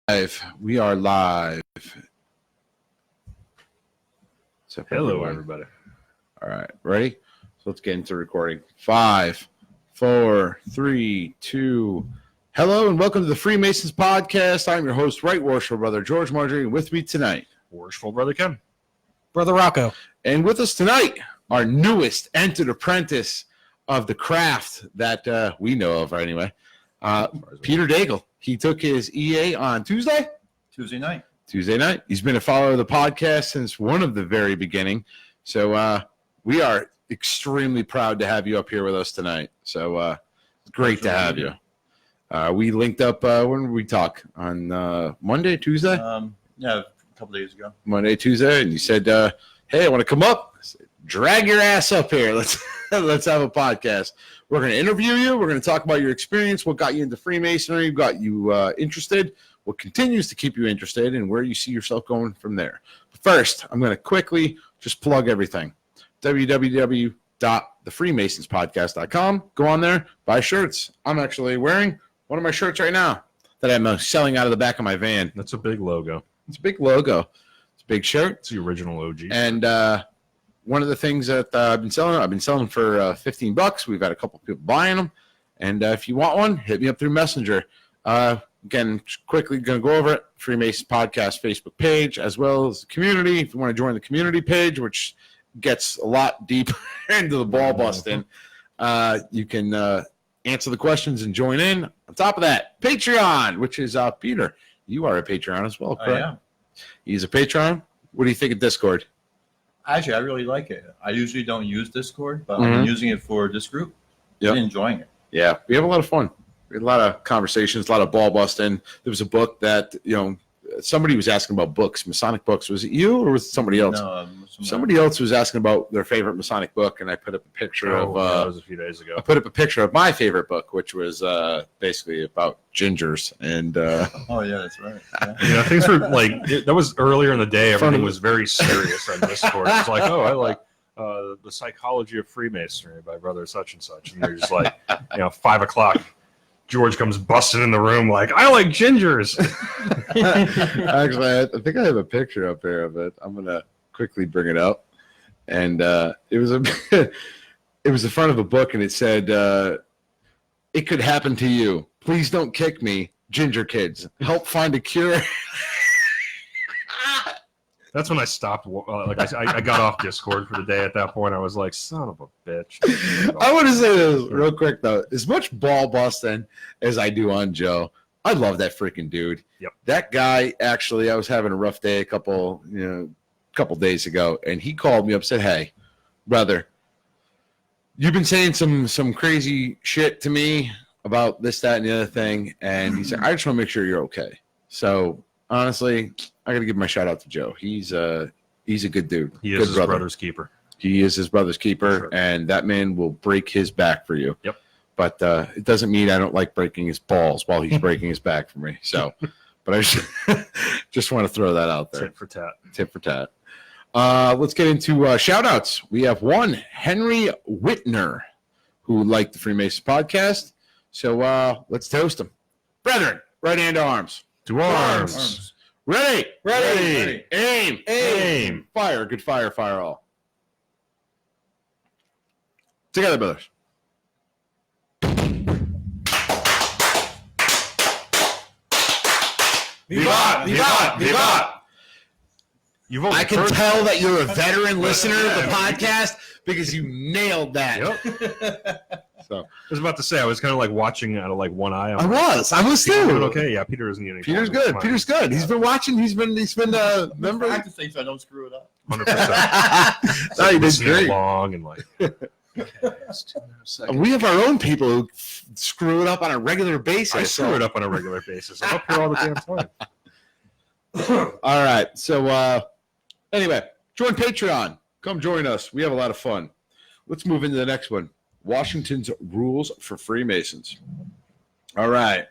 We are live. Hello, everybody. All right, ready? So let's get into recording. 5, 4, 3, 2. Hello and welcome to the Freemasons podcast. I'm your host, Right Worshipful Brother George Marjorie. With me tonight, Worshipful Brother Ken. Brother Rocco. And with us tonight, our newest entered apprentice of the craft that we know of anyway, Peter Daigle. He took his EA on Tuesday night. He's been a follower of the podcast since one of the very beginning. So we are extremely proud to have you up here with us tonight. So it's great to have you. We linked up, when did we talk? On Monday, Tuesday? Yeah, a couple days ago. Monday, Tuesday. And you said, hey, I want to come up. I said, drag your ass up here. Let's have a podcast. We're going to interview you. We're going to talk about your experience, what got you into Freemasonry, got you interested, what continues to keep you interested, and where you see yourself going from there. But first, I'm going to quickly just plug everything. www.thefreemasonspodcast.com. Go on there, buy shirts. I'm actually wearing one of my shirts right now that I'm selling out of the back of my van. That's a big logo. It's a big logo. It's a big shirt. It's the original OG. And one of the things that I've been selling for $15. We've had a couple people buying them. And if you want one, hit me up through Messenger. Again, quickly going to go over it. Freemason Podcast Facebook page, as well as the community. If you want to join the community page, which gets a lot deeper into the ball busting, you can answer the questions and join in. On top of that, Patreon, which is Peter. You are a Patreon as well, correct? I am. He's a Patreon. What do you think of Discord? Actually, I really like it. I usually don't use Discord, but I'm using it for this group. Yep. I'm enjoying it. Yeah, we have a lot of fun. We had a lot of conversations, a lot of ball busting. There was a book that, somebody was asking about books, Masonic books. Was it you or was it somebody else? No, somebody else was asking about their favorite Masonic book, and I put up a picture of. That was a few days ago. I put up a picture of my favorite book, which was basically about gingers. And oh yeah, that's right. Yeah. Things were that was earlier in the day. Everything was very serious on Discord. It's like, I like the Psychology of Freemasonry by Brother such and such, and they're just like, 5 o'clock. George comes busting in the room like, I like gingers. Actually, I think I have a picture up here of it. I'm gonna quickly bring it up, and it was the front of a book, and it said, "It could happen to you. Please don't kick me, ginger kids. Help find a cure." That's when I stopped. I got off Discord for the day. At that point, I was like, "Son of a bitch." I want to say this real quick though. As much ball busting as I do on Joe, I love that freaking dude. Yep. That guy. Actually, I was having a rough day a couple days ago, and he called me up and said, "Hey, brother, you've been saying some crazy shit to me about this, that, and the other thing," and he said, "I just want to make sure you're okay." So honestly, I got to give my shout out to Joe. He's a good dude. He is his brother's keeper. He is his brother's keeper, sure. And that man will break his back for you. Yep. But it doesn't mean I don't like breaking his balls while he's breaking his back for me. So, but I just want to throw that out there. Tit for tat. Let's get into shout outs. We have one, Henry Whitner, who liked the Freemason podcast. So let's toast him. Brethren, right hand to arms. To arms. Ready. Aim. Fire. Good fire all. Together, brothers. Vivat! I can tell that you're a veteran listener of the podcast because you nailed that. Yep. So I was about to say, I was kind of like watching out of like one eye. I was too. Okay, yeah, Peter isn't getting. Peter's good. Peter's good. He's been watching. He's been member. I have to say so I don't screw it up. 100%. No, he did great. Along and like. We have our own people who screw it up on a regular basis. I screw it up on a regular basis. I'm up here all the damn time. All right. So anyway, join Patreon. Come join us. We have a lot of fun. Let's move into the next one. Washington's Rules for Freemasons. All right.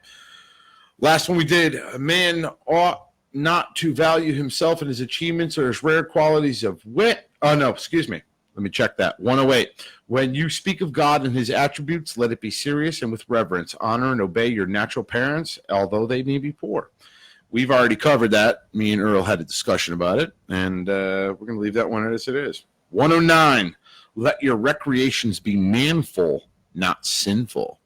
Last one we did. A man ought not to value himself and his achievements or his rare qualities of wit. Oh, no, excuse me. Let me check that. 108. When you speak of God and his attributes, let it be serious and with reverence. Honor and obey your natural parents, although they may be poor. we've already covered that. Me and Earl had a discussion about it, and we're going to leave that one as it is. 109, let your recreations be manful, not sinful.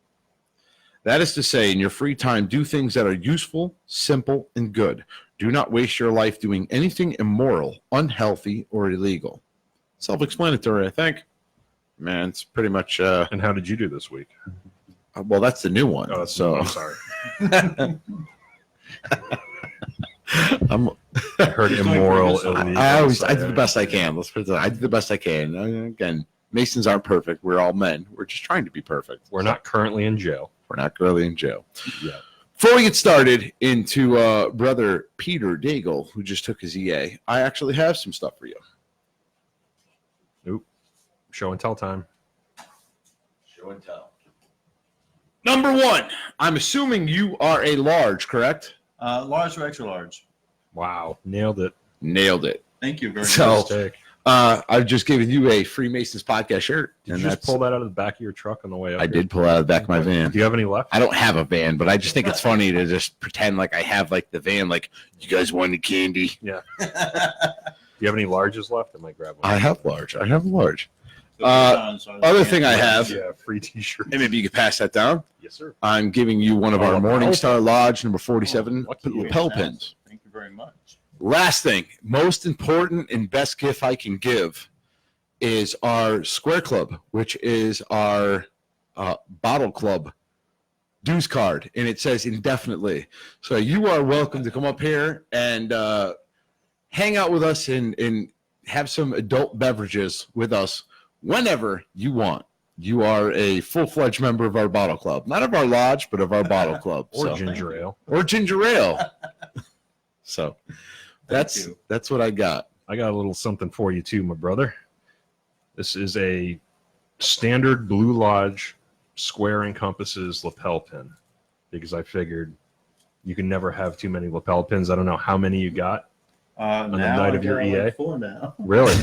That is to say, in your free time, do things that are useful, simple, and good. Do not waste your life doing anything immoral, unhealthy, or illegal. Self-explanatory, I think. Man, it's pretty much... And how did you do this week? well, that's the new one. Oh, that's so I'm sorry. I heard immoral, illegal. I do the best I can. Let's put it. I do the best I can. Again, Masons aren't perfect. We're all men. We're just trying to be perfect. We're not currently in jail. We're not currently in jail. Yeah. Before we get started into brother Peter Daigle, who just took his EA, I actually have some stuff for you. Oop. Show and tell time. Show and tell. Number one, I'm assuming you are a large, correct? Large or extra large? Wow. Nailed it. Nailed it. Thank you very much. So, Mistake. I've just given you a Freemasons podcast shirt. Did you just pull that out of the back of your truck on the way up? I did pull it out of the back of my van. Do you have any left? I don't have a van, but I just think it's funny to just pretend like I have like the van. Like, you guys want any candy? Yeah. Do you have any larges left? I might grab one. I have large. I have a large. Other thing I have, Yeah, free t-shirt. and maybe you could pass that down. Yes, sir. I'm giving you one of our Morningstar Lodge number 47 lucky you. lapel pins. Thank you very much. Last thing, most important and best gift I can give is our Square Club, which is our bottle club dues card, and it says indefinitely. So you are welcome to come up here and hang out with us and have some adult beverages with us whenever you want. You are a full-fledged member of our bottle club. Not of our lodge, but of our bottle club. Or ginger ale. Or ginger ale. So that's what I got. I got a little something for you too, my brother. This is a standard Blue Lodge square and compasses lapel pin, because I figured you can never have too many lapel pins. I don't know how many you got on the night of your EA. Like 4 now. Really?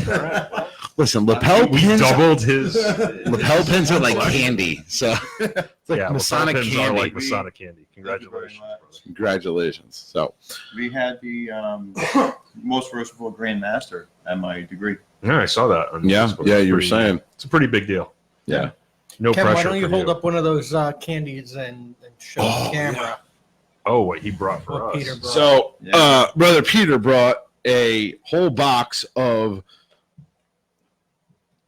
Listen, lapel We pins. doubled his Lapel pins are like candy. So it's like yeah, Masonic lapel pins candy. are like Masonic candy. Thank you Congratulations, very much. brother. Congratulations. So We had the most versatile Grand Master at my degree. Yeah, I saw that. On yeah, Facebook. you were Pretty- saying. it's a pretty big deal. Yeah. No Ken, pressure. why don't you for hold up one of those candies and show the camera Oh, what he brought for what us. Peter brought? So Yeah. brother Peter brought a whole box of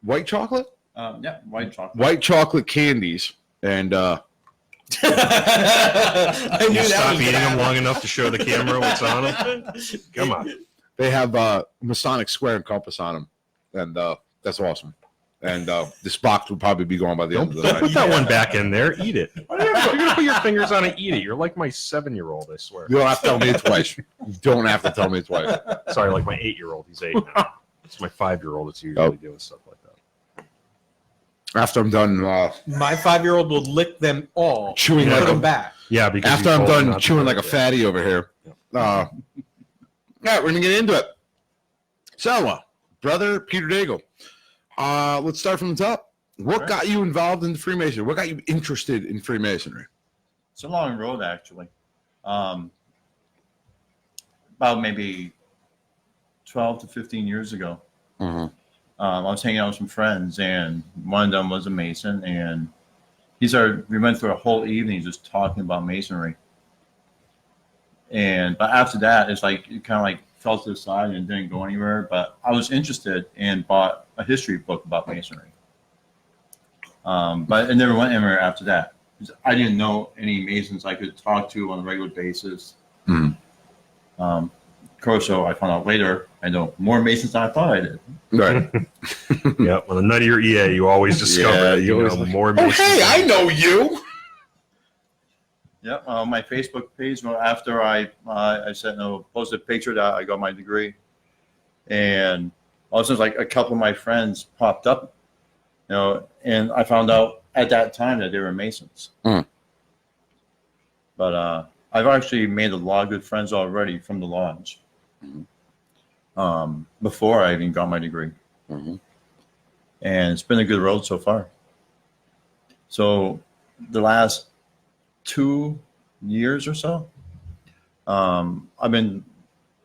white chocolate White chocolate. white chocolate candies, and I You knew that stop was eating gonna them long enough to show the camera what's on them? Come on. they have Masonic square and compass on them, and that's awesome. And this box will probably be gone by the end of the Don't night. put that one back in there. Eat it. You're going to put your fingers on it, eat it. You're like my 7-year-old, I swear. You don't have to tell me twice. You don't have to tell me twice. Sorry, like my 8-year-old. He's 8 now. It's my 5-year-old that's usually doing stuff like that. After I'm done My 5-year-old will lick them all. chewing and like put them a back. Yeah, because after you I'm told him done not to chewing do like a it. fatty over here. All right, we're gonna get into it. So, brother Peter Daigle, let's start from the top. What got you involved in Freemasonry? What got you interested in Freemasonry? It's a long road, actually. About maybe 12 to 15 years ago. Mm-hmm. I was hanging out with some friends, and one of them was a Mason, and we went through a whole evening just talking about Masonry. But after that, it's like it kind of like fell to the side and didn't go anywhere. But I was interested and bought a history book about Masonry. But it never went anywhere after that. I didn't know any Masons I could talk to on a regular basis. Mm. Of course, so I found out later, I know more Masons than I thought I did. Right. Yeah, on the night of your EA, you always discover Yeah, that you you always know like, more Oh, Masons hey, than- I know you. Yep, my Facebook page. Well, after I said posted a picture that I got my degree, and all of a sudden, like a couple of my friends popped up, and I found out at that time that they were Masons. Mm. But I've actually made a lot of good friends already from the lodge. Before I even got my degree, Mm-hmm. and it's been a good road so far. So the last 2 years or so, I've been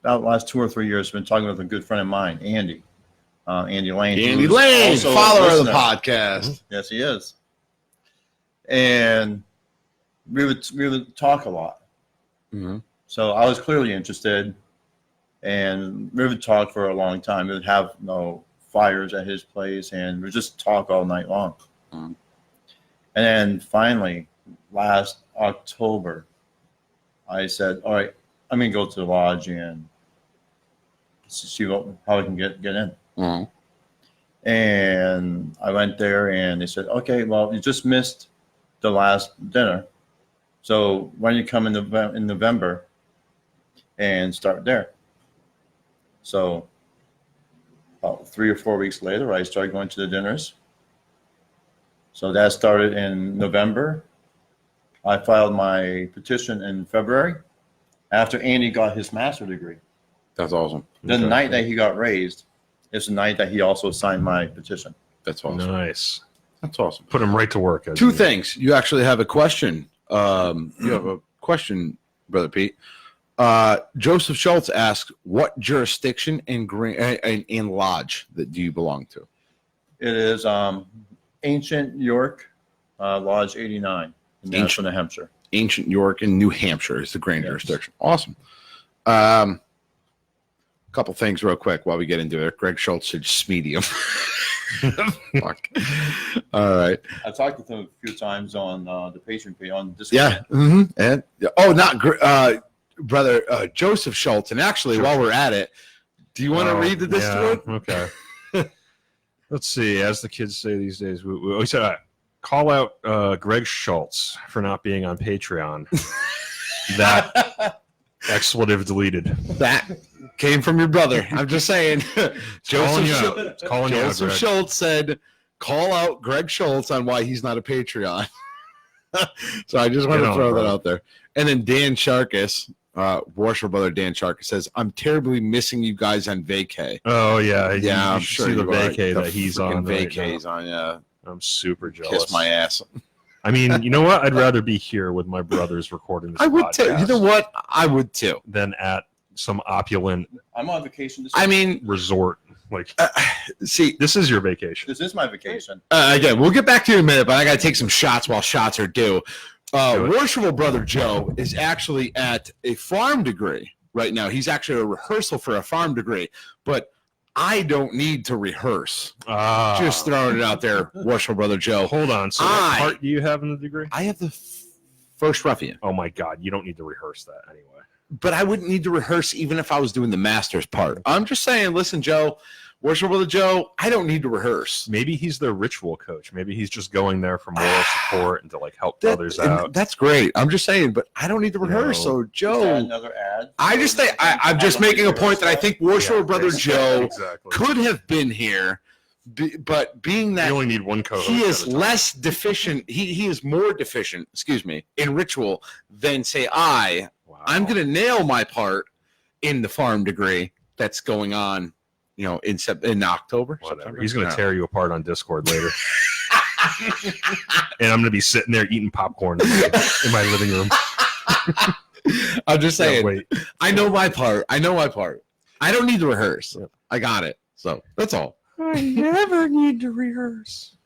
about the last 2 or 3 years been talking with a good friend of mine, Andy Lane. Andy who's Lane, also a follower of the listener. podcast. Yes, he is. And we would talk a lot. Mm-hmm. So I was clearly interested, and we would talk for a long time. We would have fires at his place, and we would just talk all night long. Mm-hmm. And then finally, last October, I said, "All right, I'm gonna go to the lodge and see how I can get in." Mm-hmm. And I went there, and they said, "Okay, well, you just missed the last dinner, so why don't you come in November and start there?" So about 3 or 4 weeks later, I started going to the dinners. So that started in November. I filed my petition in February after Andy got his master's degree. That's awesome. The night that he got raised is the night that he also signed my petition. That's awesome. Nice. That's awesome. Put him right to work. Two things. You actually have a question. You have a question, Brother Pete. Joseph Schultz asks, what jurisdiction and lodge that do you belong to? It is Ancient York, Lodge 89 in Nashville, New Hampshire. Ancient York in New Hampshire is the grand jurisdiction. Awesome. Couple things real quick while we get into it. Greg Schultz said medium. Fuck. All right. I talked with him a few times on the Patreon page on Discord. Yeah. Mm-hmm. And Brother Joseph Schultz. And actually, while we're at it, do you want to read the Discord? Okay. Let's see. As the kids say these days, we said call out Greg Schultz for not being on Patreon. That expletive deleted. That came from your brother. I'm just saying. Joseph Schultz said, call out Greg Schultz on why he's not a Patreon. So I just want to throw that out there. And then Dan Sharkus, worship brother Dan Sharkus says, I'm terribly missing you guys on vacay. Oh, yeah. Yeah, I'm you sure see the you are. vacay that he's on. Vacay he's on, yeah. I'm super jealous. Kiss my ass. I mean, you know what? I'd rather be here with my brothers recording this I would too. You know what? I would too. Than at some opulent I'm on vacation this resort. Like, see, this is your vacation. This is my vacation. Again, we'll get back to you in a minute, but I got to take some shots while shots are due. Worshipful Brother Joe is actually at a farm degree right now. He's actually a rehearsal for a farm degree, but I don't need to rehearse. Just throwing it out there, Worshipful Brother Joe. Hold on. So what part do you have in the degree? I have the first ruffian. Oh, my God. You don't need to rehearse that anyway. But I wouldn't need to rehearse even if I was doing the master's part. I'm just saying, listen, Joe, Worshipful Brother Joe, I don't need to rehearse. Maybe he's the ritual coach. Maybe he's just going there for moral support and to like help others out. That's great. I'm just saying, but I don't need to rehearse. So, Joe, Another ad. I just think I'm just making a point that I think Worshipful Brother Joe could have been here, but being that you only need one co-host, he is less deficient. He is more deficient. In ritual than say I. Wow. I'm going to nail my part in the farm degree that's going on. In October. Whatever. He's going to tear you apart on Discord later. And I'm going to be sitting there eating popcorn in my living room. I'm just saying. Wait. I know my part. I don't need to rehearse. Yep. I got it. So that's all. I never need to rehearse.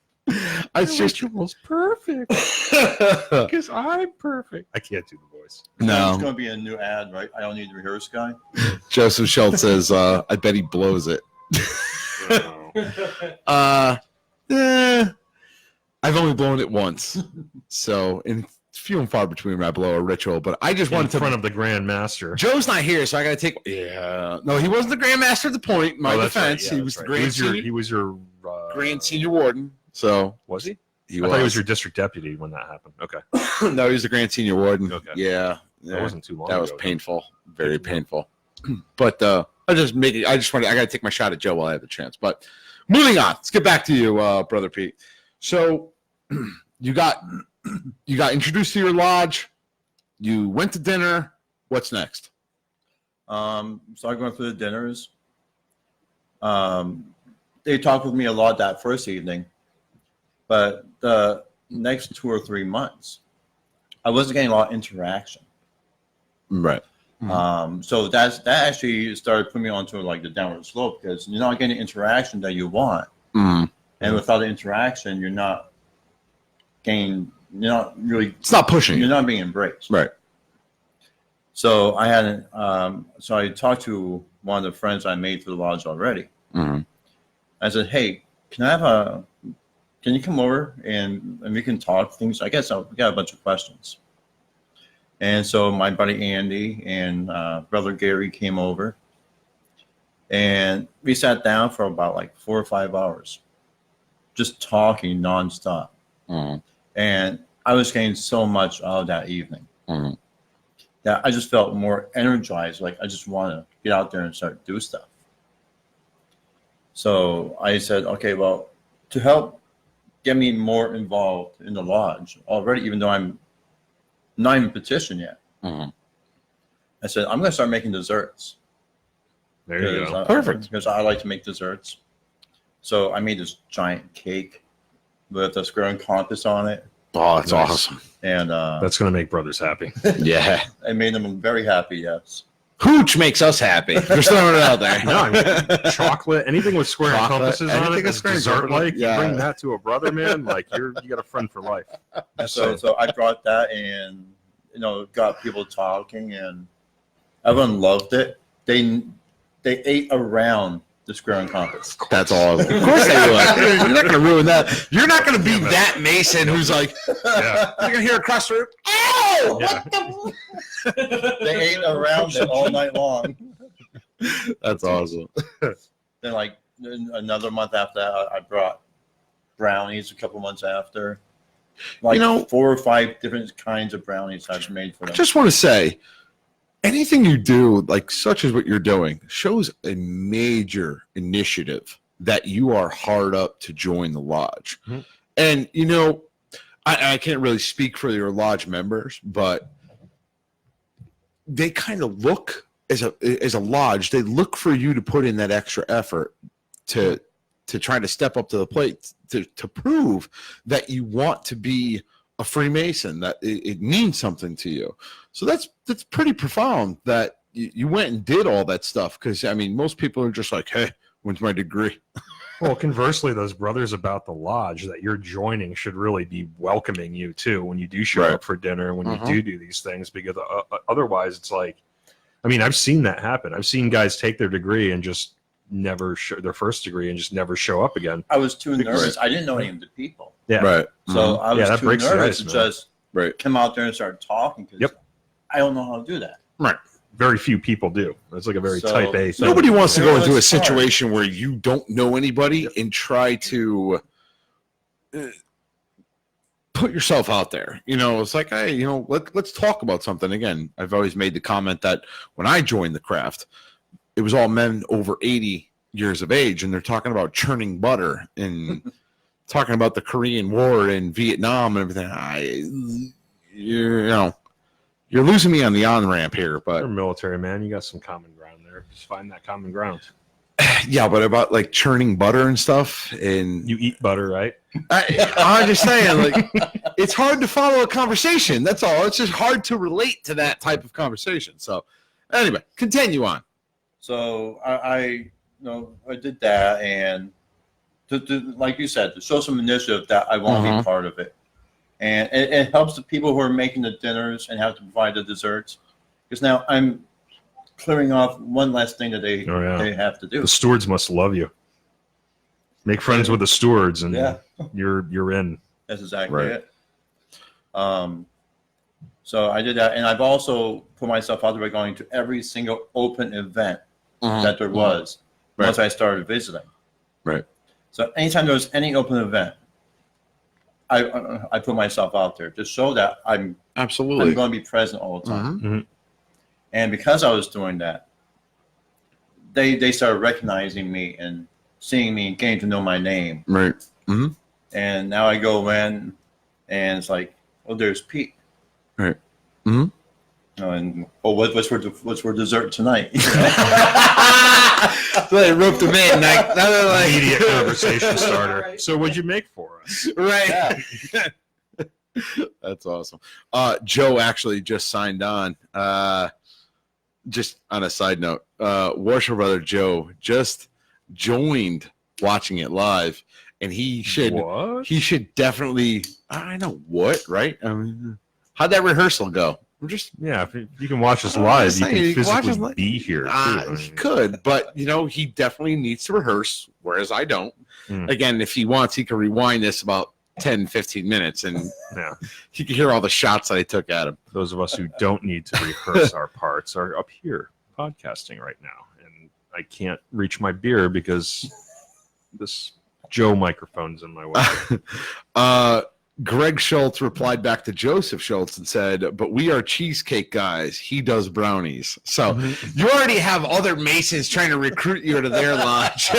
Ritual's perfect. Because I'm perfect. I can't do the voice. No. It's going to be a new ad, right? I don't need to rehearse, guy. Joseph Schultz says, I bet he blows it. I've only blown it once. So, in few and far between where I blow a ritual, but I just wanted to. In front of the Grand Master. Joe's not here, so I got to take. Yeah. No, he wasn't the Grand Master at the point. In my defense. Right. Yeah, he was the Grand Senior. He was your Grand Senior Warden. So. Was he? I thought he was your district deputy when that happened. Okay. No, he was the Grand Senior Warden. Okay. Yeah. That wasn't too long ago. That was painful. Very painful. But I got to take my shot at Joe while I have the chance. But moving on. Let's get back to you, Brother Pete. So you got introduced to your lodge. You went to dinner. What's next? Started going through the dinners. They talked with me a lot that first evening. But the next 2 or 3 months, I wasn't getting a lot of interaction. Right. So that actually started putting me onto like the downward slope because you're not getting the interaction that you want, and without the interaction, you're not really. It's not pushing. You're not being embraced. Right. So I had, so I talked to one of the friends I made through the lodge already. I said, "Hey, can you come over and we can talk things? I guess we got a bunch of questions." And so my buddy Andy and brother Gary came over, and we sat down for about like 4 or 5 hours, just talking nonstop. And I was getting so much out of that evening that I just felt more energized. Like I just want to get out there and start do stuff. So I said, okay, well, to help get me more involved in the lodge already, even though I'm not even petitioned yet. I said, I'm going to start making desserts. There you go. Perfect. Because I like to make desserts. So I made this giant cake with a square and compass on it. Oh, that's Nice. awesome. And That's going to make brothers happy. Yeah. I made them very happy, yes. Hooch makes us happy. Just throwing it out there. No, I mean, chocolate, anything with square and Chocolate, compasses on anything it, with that's square and dessert like. compasses, yeah. You bring that to a brother, man, like you got a friend for life. So I brought that and, got people talking and everyone loved it. They ate around the square and compass. That's awesome. Of course they would. You're not going to ruin that. You're not going to be that Mason who's like, Yeah. you're going to hear across the room, oh! Yeah. They ate around it all night long. That's awesome. Then like another month after that, I brought brownies a couple months after. Like 4 or 5 different kinds of brownies I've made for I them. just want to say, anything you do, like such as what you're doing, shows a major initiative that you are hard up to join the lodge. And, I can't really speak for your lodge members, but they kind of look as a lodge, they look for you to put in that extra effort to try to step up to the plate to prove that you want to be a Freemason, that it means something to you. So that's pretty profound that you went and did all that stuff. Because I mean, most people are just like, "Hey, when's my degree?" Well, conversely, those brothers about the lodge that you're joining should really be welcoming you too when you do show Right. up for dinner, when you do these things, because otherwise it's like, I mean, I've seen that happen. I've seen guys take their degree and just never show their first degree and just never show up again. I was too nervous. I didn't know any of the people. Yeah. Right. So I was that too breaks the nervous ice, to man. just Right. come out there and start talking because I don't know how to do that. Right. Very few people do. It's like a very So- type A thing. Nobody wants to go into a It's hard. situation where you don't know anybody and try to put yourself out there. It's like, hey, let's talk about something. Again, I've always made the comment that when I joined the craft, it was all men over 80 years of age, and they're talking about churning butter and talking about the Korean War and Vietnam and everything. You're losing me on the on-ramp here, but You're a military man. You got some common ground there. Just find that common ground. yeah, but about like churning butter and stuff, and You eat butter, right? I'm just saying, like, it's hard to follow a conversation. That's all. It's just hard to relate to that type of conversation. So, anyway, continue on. So I did that, and to like you said, to show some initiative that I want to be part of it, and it helps the people who are making the dinners and have to provide the desserts, because now I'm clearing off one less thing that they have to do. The stewards must love you. Make friends with the stewards, and Yeah. you're in. That's exactly Right. it. So I did that, and I've also put myself out there by going to every single open event that there was once I started visiting. Right. So anytime there was any open event, I put myself out there to show that I'm Absolutely. going to be present all the time. Mhm. And because I was doing that, they started recognizing me and seeing me and getting to know my name. Right. And now I go in, and it's like, oh, there's Pete. Right. And what's for dessert tonight? So they roped them in. Like, now they're like, Immediate conversation starter. So what'd you make for us? Right. That's awesome. Joe actually just signed on. just on a side note, Warsaw Brother Joe just joined watching it live, and he should definitely. I know what, right? How'd that rehearsal go? I'm just if you can watch us live, you can physically live. be here. Too. He could, but he definitely needs to rehearse, whereas I don't. Again, if he wants, he can rewind this about 10, 15 minutes, and he can hear all the shots that I took at him. Those of us who don't need to rehearse our parts are up here podcasting right now, and I can't reach my beer because this Joe microphone's in my way. Greg Schultz replied back to Joseph Schultz and said, but we are cheesecake guys. He does brownies. So you already have other Masons trying to recruit you to their lodge.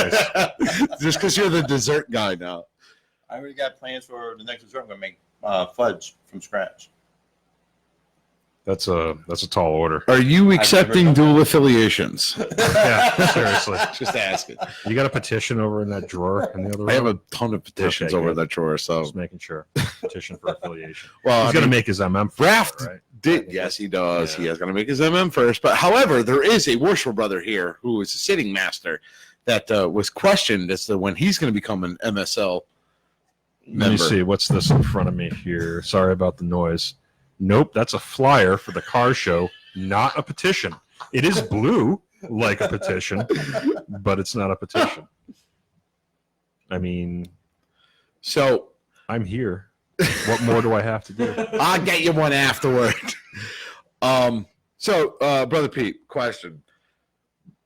Just because you're the dessert guy now. I already got plans for the next dessert. I'm going to make fudge from scratch. That's a tall order. Are you accepting dual affiliations? Yeah, seriously. Just asking. You got a petition over in that drawer in the other room? I have a ton of petitions over that drawer, so just making sure. Petition for affiliation. Well, he's going to make his MM draft, right? Yes, he does. Yeah. He is going to make his MM first. But however, there is a Warsaw brother here who is a sitting master that was questioned as to when he's going to become an MSL member. Let me see. What's this in front of me here? Sorry about the noise. Nope, that's a flyer for the car show, not a petition. It is blue like a petition, but it's not a petition. I mean, so I'm here. What more do I have to do? I'll get you one afterward. So, Brother Pete, question.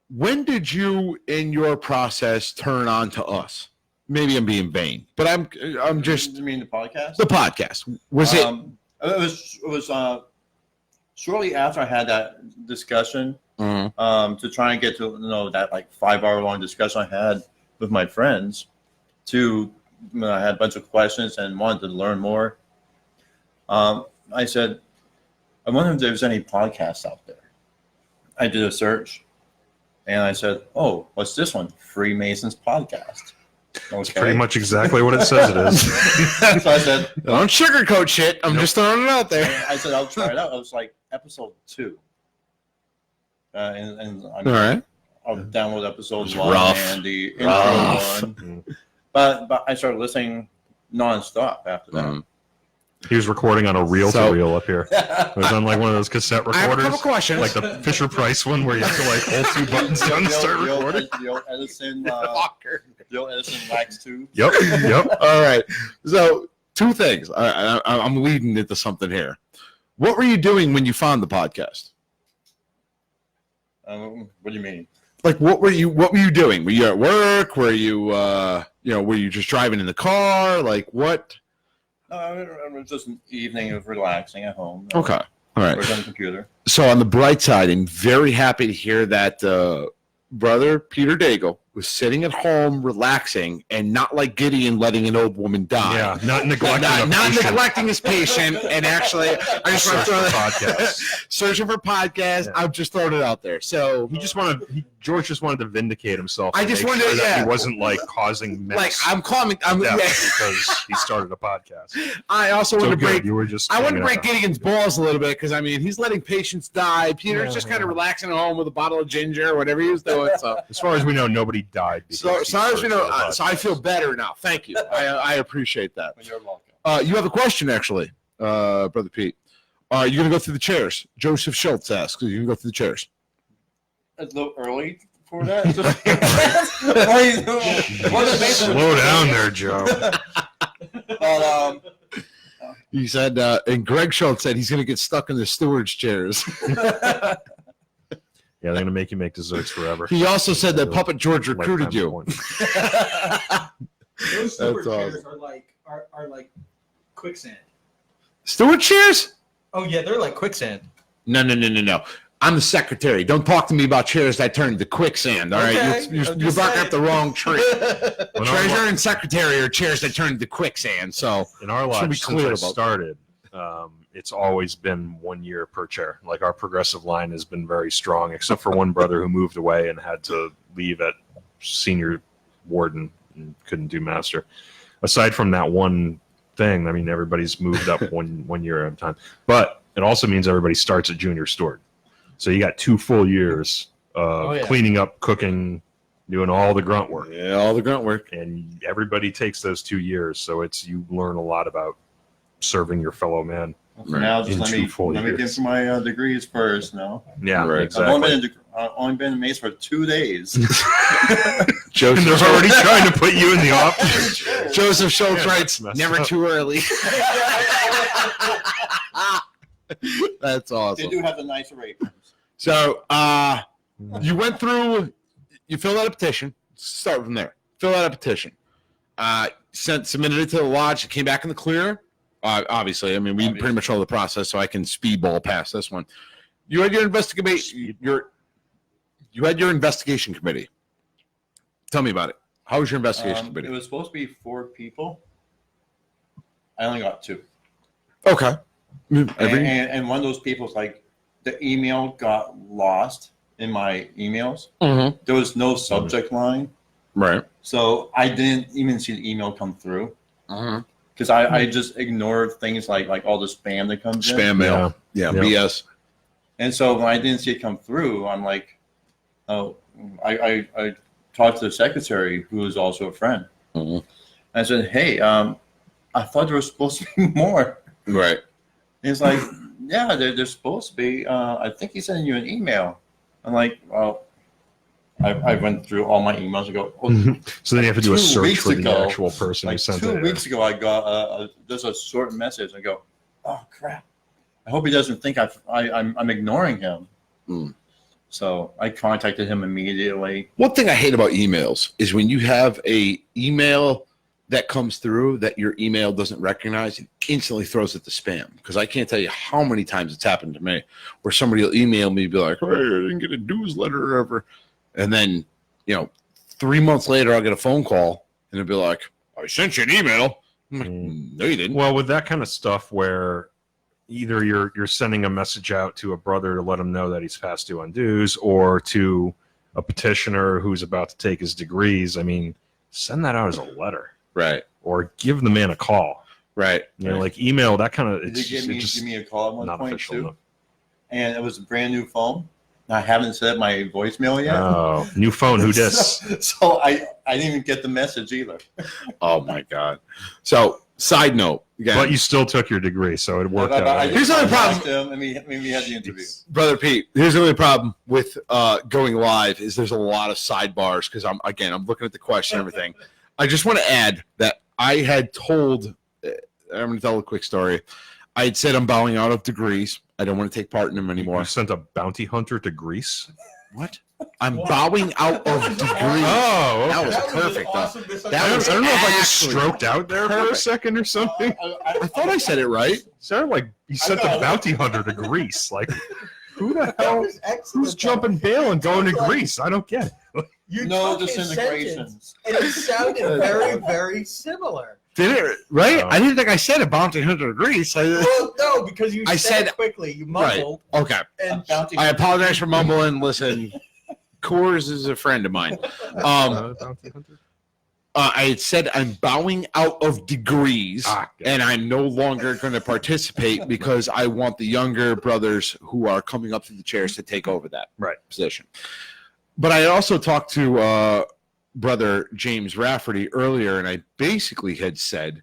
When did you, in your process, turn on to us? Maybe I'm being vain, but I'm just... You mean the podcast? The podcast. Was it... It was shortly after I had that discussion to try and get to that like 5-hour long discussion I had with my friends. I had a bunch of questions and wanted to learn more. I said, I wonder if there's any podcasts out there. I did a search, and I said, "Oh, what's this one? Freemasons podcast." Okay. It's pretty much exactly what it says it is. So I said, don't sugarcoat shit. I'm just throwing it out there. I said, I'll try it out. It was like episode 2. And All right. I'll download episode 1 rough. and the intro one. But I started listening nonstop after that. He was recording on a reel-to-reel up here. It was on like one of those cassette recorders. I have a couple questions. Like the Fisher Price one where you have to like hold 2 buttons down and start recording. The old Edison wax tube. Yep. All right. So 2 things. I'm leading into something here. What were you doing when you found the podcast? What do you mean? Like, what were you doing? Were you at work? Were you, were you just driving in the car? Like, what? It was just an evening of relaxing at home. Okay. All right. Work on the computer. So on the bright side, I'm very happy to hear that brother Peter Daigle was sitting at home relaxing and not like Gideon letting an old woman die. Yeah, not neglecting neglecting his patient. And actually, I just want to throw that searching for podcasts. Yeah. I've just thrown it out there. So George just wanted to vindicate himself. I just wanted that he wasn't like causing mess. Like I'm because he started a podcast. I also want to break. You were just. I want to break Gideon's balls a little bit because I mean he's letting patients die. Peter's just kind of relaxing at home with a bottle of ginger or whatever he was doing. So as far as we know, nobody died. So I feel better now. Thank you. I appreciate that. You're welcome. You have a question actually, Brother Pete. Are you going to go through the chairs? Joseph Schultz asks. You can go through the chairs. It's a little early for that. Slow down there, Joe. But, he said, and Greg Schultz said he's going to get stuck in the steward's chairs. Yeah, they're going to make you make desserts forever. He also said that Puppet George recruited you. Those steward chairs are like quicksand. Steward chairs? Oh yeah, they're like quicksand. No. I'm the secretary. Don't talk to me about chairs that turn to quicksand. All right, you're barking up the wrong tree. Treasurer and secretary are chairs that turn to quicksand. So in our lodge, since I started, it's always been 1 year per chair. Like our progressive line has been very strong, except for one brother who moved away and had to leave at senior warden and couldn't do master. Aside from that one thing, I mean, everybody's moved up one year at a time. But it also means everybody starts at junior steward. So you got 2 full years of cleaning up, cooking, doing all the grunt work. Yeah, all the grunt work. And everybody takes those 2 years. So you learn a lot about serving your fellow man. Right. Now, just In let 2 me full get years. to my degrees first. No, Yeah, Right. exactly. I've only been in Mace for 2 days. And they're already trying to put you in the office. Joseph Schultz Yeah, writes, that's messed never up. too early. That's They awesome. do have the nicer aprons. So you went through, you filled out a petition. Start from there. Fill out a petition. Submitted it to the lodge. It came back in the clear. Obviously, I mean, we pretty much know the process, so I can speedball past this one. You had your investigation. You had your investigation committee. Tell me about it. How was your investigation committee? It was supposed to be 4 people. I only got 2. Okay. And one of those people was like, the email got lost in my emails. Mm-hmm. There was no subject line. Right. So I didn't even see the email come through. Mm-hmm. Because I just ignored things like all the spam that comes in. Spam mail. Yeah. BS. And so when I didn't see it come through, I'm like, oh, I talked to the secretary, who is also a friend. Mm-hmm. I said, hey, I thought there was supposed to be more. Right. And he's like, yeah, there's supposed to be. I think he's sending you an email. I'm like, well, I went through all my emails and go, oh, So then you have to do a 2 search weeks for the ago, actual person who like sent 2 it. weeks ago, I got just a short message. I go, oh, crap. I hope he doesn't think I'm ignoring him. Mm. So I contacted him immediately. One thing I hate about emails is when you have a email that comes through that your email doesn't recognize, it instantly throws it to spam. Because I can't tell you how many times it's happened to me where somebody will email me, be like, hey, I didn't get a newsletter or whatever. And then, 3 months later, I'll get a phone call and it'll be like, I sent you an email. I'm like, no, you didn't. Well, with that kind of stuff where either you're sending a message out to a brother to let him know that he's past due on dues, or to a petitioner who's about to take his degrees, I mean, send that out as a letter. Right. Or give the man a call. Right. Like email, that kind of, Did it's he give just me a call at one not point official too? enough. And it was a brand new phone. I haven't set my voicemail yet. Oh, new phone, who dis? So I didn't even get the message either. Oh, my God. So, side note. Again, But you still took your degree, so it worked But I out. Here's the only problem. contacted him, and we had the interview. Brother Pete, here's the only problem with going live is there's a lot of sidebars because I'm looking at the question and everything. I just want to add that I had told, I'm going to tell a quick story. I had said I'm bowing out of degrees. I don't want to take part in them anymore. You sent a bounty hunter to Greece? What? I'm bowing out of degrees. Oh, That was perfect. That was I don't know if I just actually stroked out there for a perfect. second or something. I thought I said it right. Sounded like you sent the bounty hunter to Greece. Like, who the hell? Who's jumping bail and going to Greece? I don't get it. You No took his disintegrations. sentence, and it sounded very, very similar. Did it right? Oh. I didn't think I said a bounty hunter degrees. Well, no, because you I said said- it quickly. You Right. mumbled. Okay. And Bounty I apologize for mumbling. Listen, Coors is a friend of mine. Bounty hunter? I had said I'm bowing out of degrees, and I'm no longer going to participate because I want the younger brothers who are coming up through the chairs to take over that position. But I also talked to brother James Rafferty earlier, and I basically had said,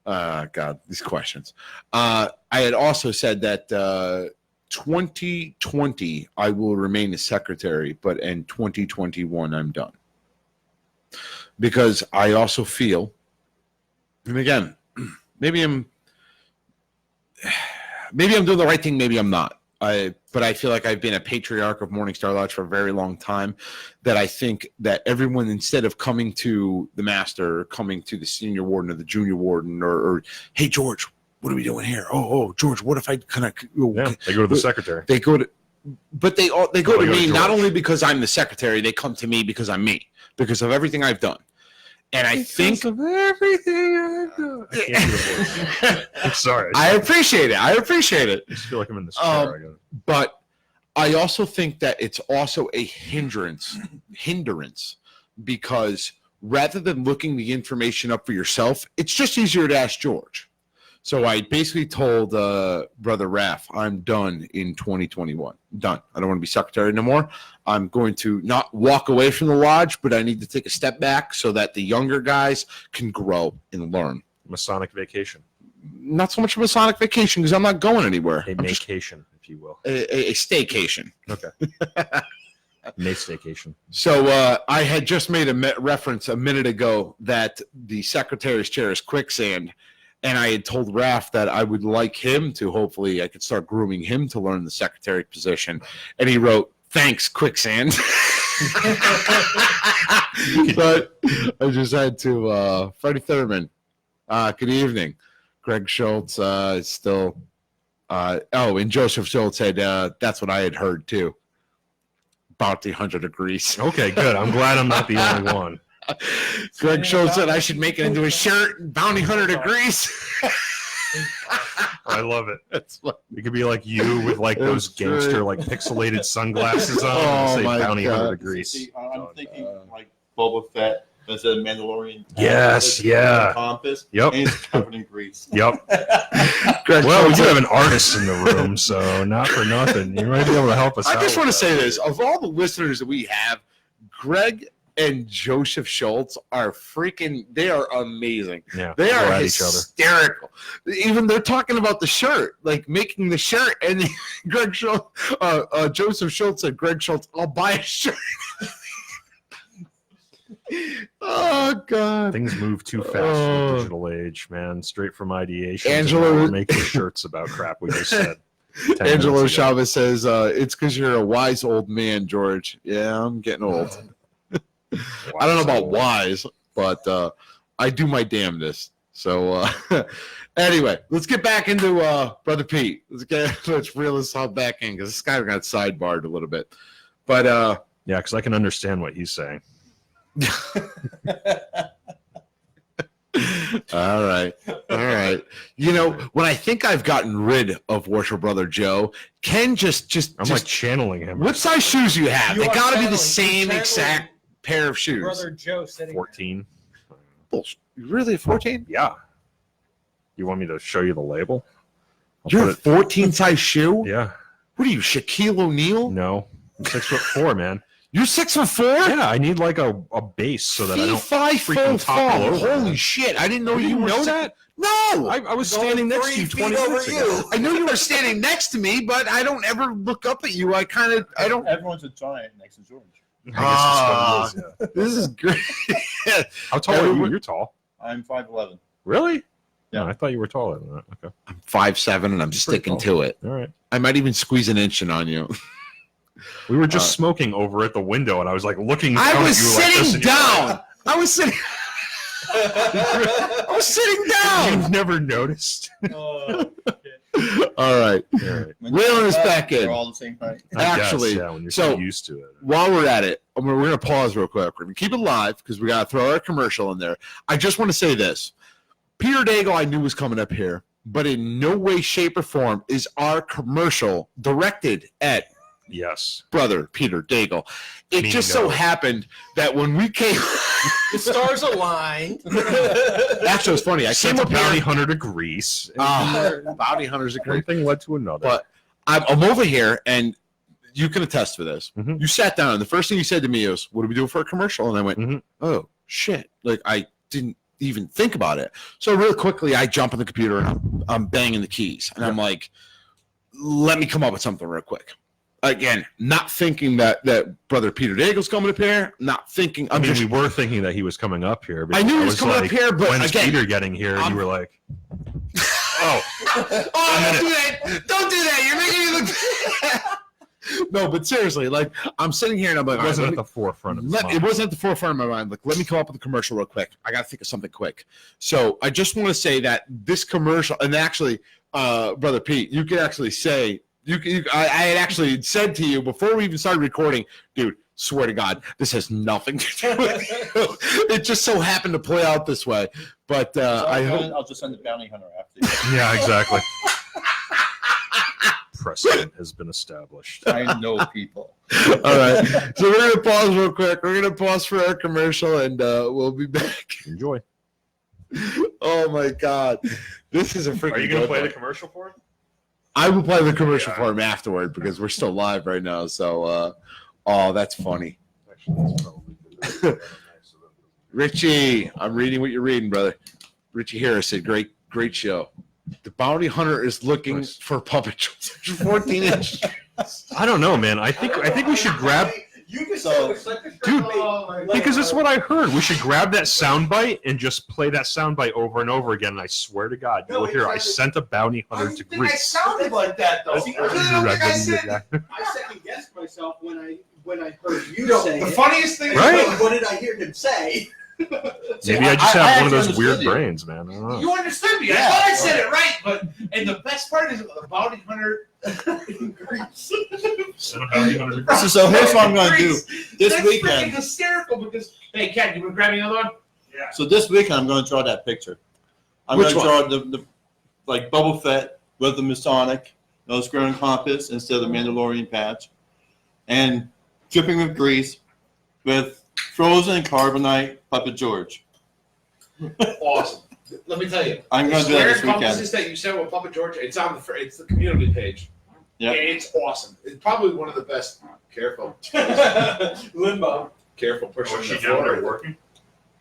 God, these questions. I had also said that 2020 I will remain a secretary, but in 2021 I'm done. Because I also feel, and again, maybe I'm doing the right thing, maybe I'm not. But I feel like I've been a patriarch of Morning Star Lodge for a very long time, that I think that everyone, instead of coming to the master or coming to the senior warden or the junior warden or hey, George, what are we doing here? Oh, George, what if I kind of... Yeah, they go to the secretary. They go to... But they go to me George. not only because I'm the secretary, they come to me because I'm me, because of everything I've done. And I think of everything I've done. I can't do the voice. I'm sorry. I appreciate it. I just feel like I'm in this chair. But I also think that it's also a hindrance because rather than looking the information up for yourself, it's just easier to ask George. So I basically told Brother Raff, I'm done in 2021. Done. I don't want to be secretary no more. I'm going to not walk away from the lodge, but I need to take a step back so that the younger guys can grow and learn. Masonic vacation. Not so much a Masonic vacation because I'm not going anywhere. A vacation, if you will. A staycation. Okay. May staycation. So I had just made a reference a minute ago that the secretary's chair is quicksand. And I had told Raph that I would like him to, hopefully I could start grooming him to learn the secretary position. And he wrote, thanks, quicksand. But I just had to, Freddie Thurman, good evening. Greg Schultz is still, and Joseph Schultz said, that's what I had heard too. About the 100 degrees. Okay, good. I'm glad I'm not the only one. Greg Schultz said I should make it into a shirt, bounty 100 degrees. I love it. That's what, It could be like you with like those gangster like pixelated sunglasses on. Oh, and say my bounty God. 100 degrees. See, I'm thinking like Boba Fett instead of Mandalorian. Yes, yeah. Compass. Yep. And it's covered in grease. Yep. Greg Well, we Schultz do said- have an artist in the room, so not for nothing. You might be able to help us out. I just want to with say that. this. Of all the listeners that we have, Greg and Joseph Schultz are freaking, they are amazing. Yeah, They we're are at each other. hysterical. Even they're talking about the shirt, like making the shirt. And Greg Schultz, Joseph Schultz said, Greg Schultz, I'll buy a shirt. Oh, God. Things move too fast in Oh. the digital age, man. Straight from ideation. Angelo- We're making shirts about crap we just said. 10 Angelo minutes ago. Chavez says, it's because you're a wise old man, George. Yeah, I'm getting old. I don't know about wise, but I do my damnedest. So anyway, let's get back into Brother Pete. Let's reel this all back in because this guy got sidebarred a little bit. But Yeah, because I can understand what he's saying. all right. You know, when I think I've gotten rid of Worship Brother Joe, Ken just I'm like channeling him. what size shoes you have? You They are got to be the channeling- same channeling exact pair of shoes. Brother Joe sitting 14. Bullshit. Really, 14? Yeah. You want me to show you the label? I'll You're a put 14 size shoe? Yeah. What are you, Shaquille O'Neal? No. I'm 6'4", man. You're 6'4"? Yeah, I need like a base so that I don't freaking topple over. Holy shit! I didn't know You you didn't were know si- that? No, I was standing next to you 20 minutes ago. I knew you were standing next to me, but I don't ever look up at you. I don't. Everyone's a giant next to George. I guess that's what it is, This is great. yeah. How tall are you? You're tall. I'm 5'11". Really? Yeah. No, I thought you were taller than that. Okay. I'm 5'7", and I'm sticking tall. to it. All right. I might even squeeze an inch in on you. We were just smoking over at the window, and I was like looking down I was at you like this, sitting and you're like, down. I was sitting. I was sitting down. You've never noticed. Oh, All right. All right. Wheeling us back in. We're all the same height. I guess, Actually, yeah, when you're so so- used to it. While we're at it, we're going to pause real quick. We're going to keep it live because we got to throw our commercial in there. I just want to say this. Peter Daigle I knew was coming up here, but in no way, shape, or form is our commercial directed at Yes. Brother Peter Daigle. It Me just no. so happened that when we came... the stars aligned. Actually, it's funny. I Same came with up Bounty here... Hunter to Greece. Bounty Hunters are One great. thing led to another. But I'm over here, and you can attest for this. Mhm. You sat down, and the first thing you said to me was, what do we do for a commercial? And I went, Mhm. oh, shit. Like, I didn't even think about it. So real quickly, I jump on the computer, and I'm banging the keys. And I'm like, let me come up with something real quick. Again, not thinking that Brother Peter Daigle's coming up here. Not thinking. I I'm mean, just. we were thinking that he was coming up here. I knew he was coming up like, here, but when's again, Peter getting here? And I'm- you were like, oh, Oh, don't do that! Don't do that! You're making me look. No, but seriously, like I'm sitting here and I'm like, it wasn't all at right, the forefront of his it mind. wasn't at the forefront of my mind. Like, let me come up with a commercial real quick. I got to think of something quick. So I just want to say that this commercial, and actually, Brother Pete, you could actually say, I had actually said to you before we even started recording, dude, swear to God, this has nothing to do with you. It just so happened to play out this way. But I hope. I'll just send the bounty hunter after you. Yeah, exactly. Precedent has been established. I know people. All right. So we're going to pause real quick. We're going to pause for our commercial, and we'll be back. Enjoy. Oh my god, this is a freaking. Are you going to good play one. the commercial for it? I will play the commercial for him afterward because we're still live right now. So, oh, that's funny. Actually, that's probably good. Richie, I'm reading what you're reading, brother. Richie Harris said, "Great show." The bounty hunter is looking Nice. for puppet 14 inch. I don't know, man. I think we should grab. You just So- Dude, because that's what I heard. We should grab that soundbite and just play that soundbite over and over again. And I swear to God, No, you'll hear I exactly. sent a bounty I hunter didn't to think I Greece. sounded like that though. That's- I second guessed myself when I heard you No, say the it. funniest thing, Right? What did I hear him say? Maybe I just I have one of actually those weird understood you. brains, man. I don't know. you understood me. Yeah. I thought I said it right, but and the best part is the bounty hunter. Send a bounty hunter to Greece. So here's what I'm going to do. This That's weekend, freaking hysterical because hey, Ken, you want to grab me another one? Yeah. so this weekend I'm going to draw that picture. I'm Which going to draw the like Boba Fett with the Masonic, no square and compass instead of the Mandalorian patch, and dripping with grease with frozen carbonite Puppet George. Awesome. Let me tell you. I'm The going to do that square this weekend. compasses that you said with Puppet George, it's on it's the community page. Yep. And it's awesome. It's probably one of the best. Careful. Limbo. Careful pushing Was the she down there floor. working?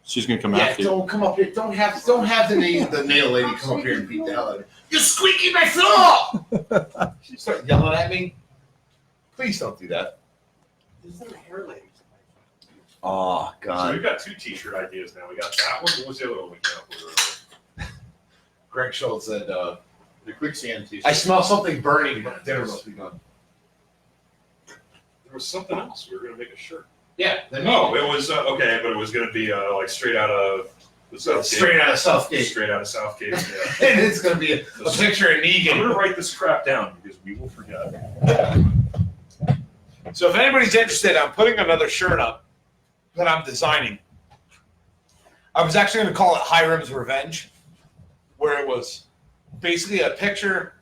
She's going to come Yeah, after you. don't come up here. Don't have the nail lady come up here and beat the hell out of you. You're squeaking my floor! She start yelling at me. Please don't do that. This is a hair lady. Oh So we've got two T-shirt ideas now. We got that one. What was the other one we came up with? Greg Schultz said, The quicksand t-shirt. I smell something burning, but dinner must be done. There was something else. We were going to make a shirt. Yeah. No, it was okay, but it was going to be like straight out of the Southgate. Straight out of Southgate. Straight out of Southgate. Yeah. And it's going to be a picture of I'm going to Negan. write this crap down because we will forget. So if anybody's interested, I'm putting another shirt up that I'm designing. I was actually going to call it Hiram's Revenge, where it was basically a picture,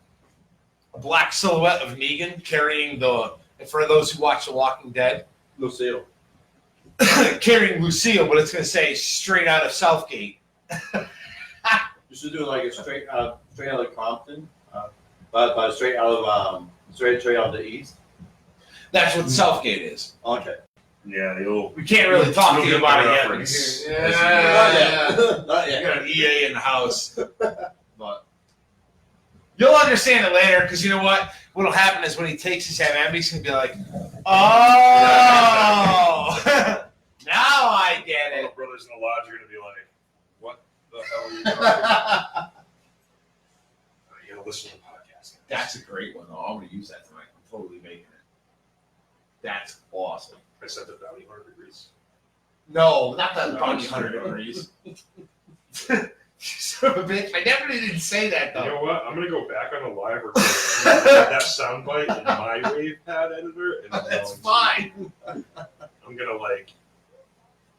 a black silhouette of Negan carrying for those who watch The Walking Dead, Lucille. carrying Lucille, but it's going to say straight out of Southgate. You should do like a straight out of Compton, but straight out of straight out of the east. That's what Southgate is. Okay. Yeah, you'll. We can't really talk to you You'll about get it the yet. reference. Yeah. Not You yet. got an EA in the house. But you'll understand it later because you know what? What'll happen is when he takes his MM, he's going to be like, oh, now I get it. Brothers in the Lodge are going to be like, what the hell are you talking about? You got to listen to the podcast. That's a great one, though. I'm going to use that tonight. I'm totally making it. That's awesome. I sent the bounty hunter to Greece. No, not that bounty hunter degrees. Son of a bitch. I definitely didn't say that, You though. know what? I'm going to go back on the live recording. I'm gonna put that soundbite in my WavePad editor. And I'm That's going to- fine. I'm going to like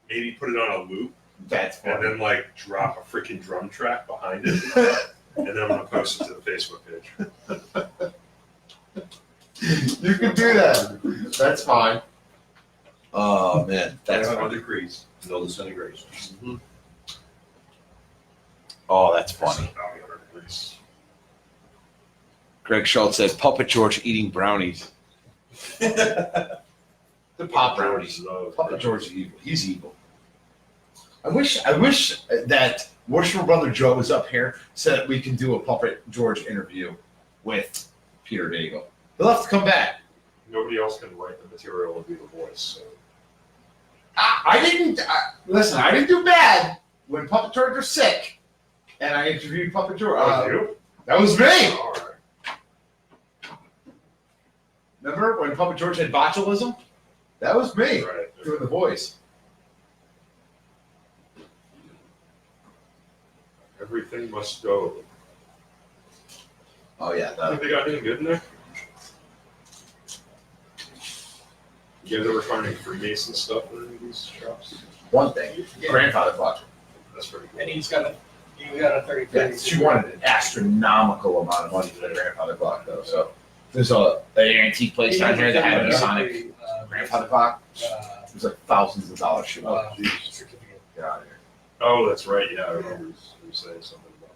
maybe put it on a loop That's and funny. then like drop a freaking drum track behind it. And then I'm going to post it to the Facebook page. You can do that. That's fine. Oh, man. That's 500 funny. degrees, no disintegration. Oh, that's funny. Bounty hunter to Greece. Greg Schultz said, "Puppet George eating brownies." The pop brownies. Love Papa George is evil. He's evil. I wish that Worshipful Brother Joe was up here so that we can do a Puppet George interview with Peter Daigle. He'll have to come back. Nobody else can write the material and be the voice. So. I didn't listen. I didn't do bad when Puppet George was sick, and I interviewed Puppet George. You? That was me. All right. Remember when Puppet George had botulism? That was me Right. doing the voice. Everything must go. Oh yeah, I think they got anything good in there? You guys ever find any Freemason stuff in any of these shops? one thing. Grandfather clock. That's pretty cool. And he's got a 30. Yeah, she wanted an astronomical amount of money for the grandfather clock, though. So there's an antique place down here that had a Masonic grandfather clock. It was like thousands of dollars. She wanted. Get out of here. Oh, that's right. Yeah, I remember you saying something about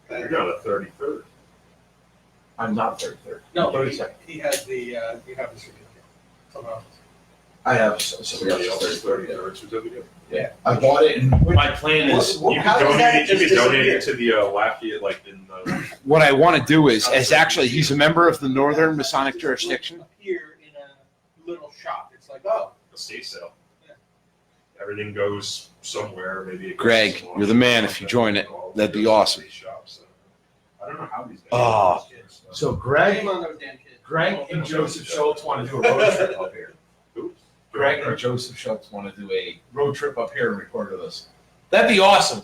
that. You're not a 33rd. I'm not 33rd. No, What he, is that? he has the, you have the certificate. Someone else. I have somebody else's 33rd certificate. Yeah, I bought it, and my plan is You how can does that donate it. You just can donate it disappear? to the Lafayette, like in the. What I want to do is actually he's a member of the Northern Masonic jurisdiction. Here in a little shop. It's like, oh, estate sale. Yeah. Everything goes somewhere. Maybe. It Greg, goes you're the man if you join it. That'd be awesome. I don't know how these guys. Oh. do this stuff. So Greg, shame on those damn kids. Greg and Joseph Schultz want to do a road trip up here. Who? Greg and Joseph Schultz want to do a road trip up here and record with us. That'd be awesome.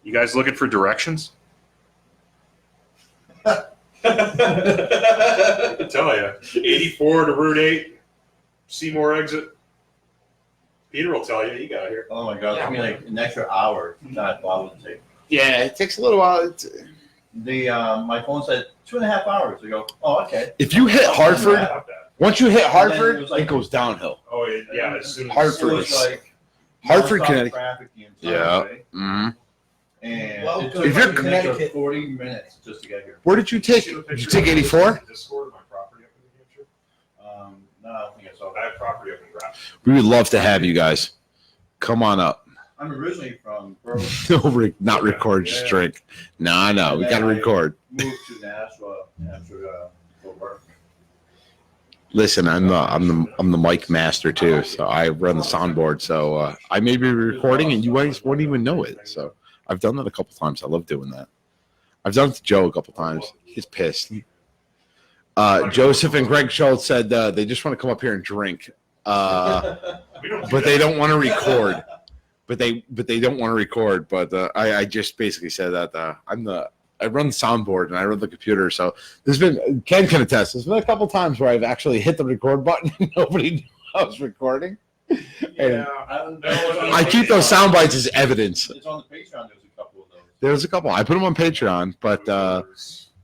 You guys looking for directions? I can tell you. 84 to Route 8, Seymour exit. Peter will tell you. He got here. Oh my God, it took me like an extra hour. Not bothered to take. Yeah, it takes a little while. My phone said 2.5 hours. I go, oh, okay. If you hit Hartford, About that. once you hit And then Hartford, it was like- it goes downhill. Oh yeah. As soon as Hartford It was like Hartford, nonstop Connecticut. traffic the entire Yeah. way. Mm-hmm. And Well, it took if you're like an extra Connecticut- 40 minutes just to get here. Where did you take? See the Did you picture take of the 84? Discord of my property up in New Hampshire. No, I don't think I saw I that. have property up in Grafton. We would love to have you guys. Come on up. I'm originally from Berlin. No, not record, just drink. No, we got to record. Moved to Nashville after for work. Listen, I'm the mic master too, so I run the soundboard. So I may be recording, and you guys won't even know it. So I've done that a couple times. I love doing that. I've done it to Joe a couple times. He's pissed. Joseph and Greg Schultz said they just want to come up here and drink, but We don't do they that. don't want to record. But they don't want to record. But I just basically said that I run the soundboard and I run the computer. So there's been Ken can attest. There's been a couple times where I've actually hit the record button and nobody knew I was recording. Yeah. I keep those sound bites as evidence. It's on the Patreon. There's a couple of those. There's a couple. I put them on Patreon, but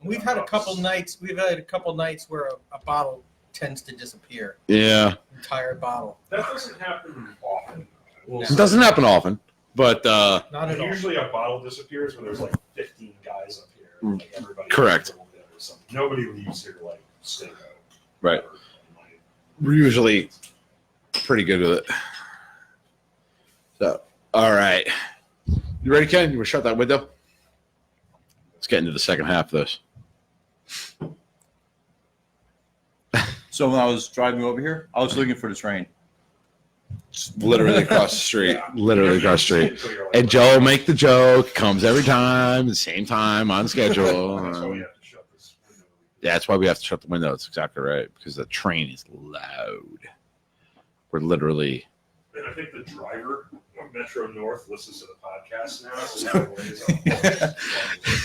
We've had a couple nights. We've had a couple nights where a bottle tends to disappear. yeah, Entire bottle. That doesn't happen often. it doesn't happen often. But Not at all. Usually a bottle disappears when there's like 15 guys up here. And like everybody Correct. has a little bit or something. Nobody leaves here like stay out. Right. We're usually pretty good with it. So, all right. You ready, Ken? You want to shut that window? Let's get into the second half of this. So when I was driving over here, I was looking for the train. It's literally across the street. Yeah. Literally across the street. So you're like, And Joe will make the joke. Comes every time, the same time, on schedule. That's why we have to shut this window. Yeah, that's why we have to shut the window. That's exactly right. Because the train is loud. We're literally. And I think the driver of Metro North listens to the podcast now. So that way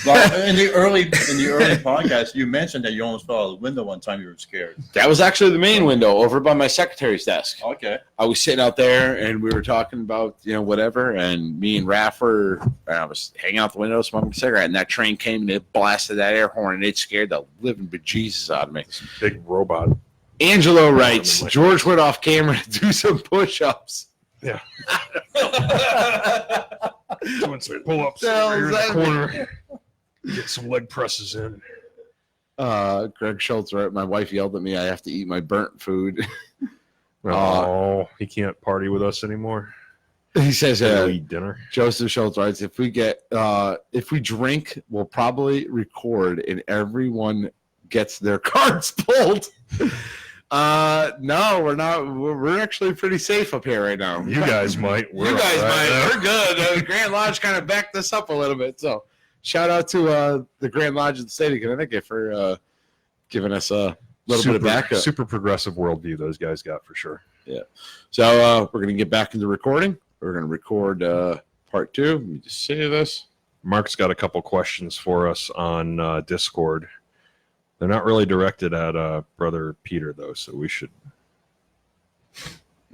Well, in the early podcast, you mentioned that you almost fell out of the window one time. You were scared. That was actually the main window over by my secretary's desk. Okay. I was sitting out there and we were talking about, whatever. And me and Raph I was hanging out the window smoking a cigarette. And that train came and it blasted that air horn and it scared the living bejesus out of me. big robot. Angelo writes, George went off camera to do some push-ups. Yeah. Doing some pull-ups Hell, over here in the that- corner. Get some leg presses in. Greg Schultz, right? My wife yelled at me. I have to eat my burnt food. Oh, he can't party with us anymore. He says, We'll eat dinner. Joseph Schultz writes, if we drink, we'll probably record and everyone gets their cards pulled. No, we're not. We're actually pretty safe up here right now. You guys might. You guys might. We're good. The Grand Lodge kind of backed us up a little bit. So shout out to the Grand Lodge of the state of Connecticut for giving us a little bit of backup. Super progressive worldview those guys got for sure. So we're going to get back into recording. We're going to record part 2. Let me just say this. Mark's got a couple questions for us on Discord. They're not really directed at Brother Peter, though, so we should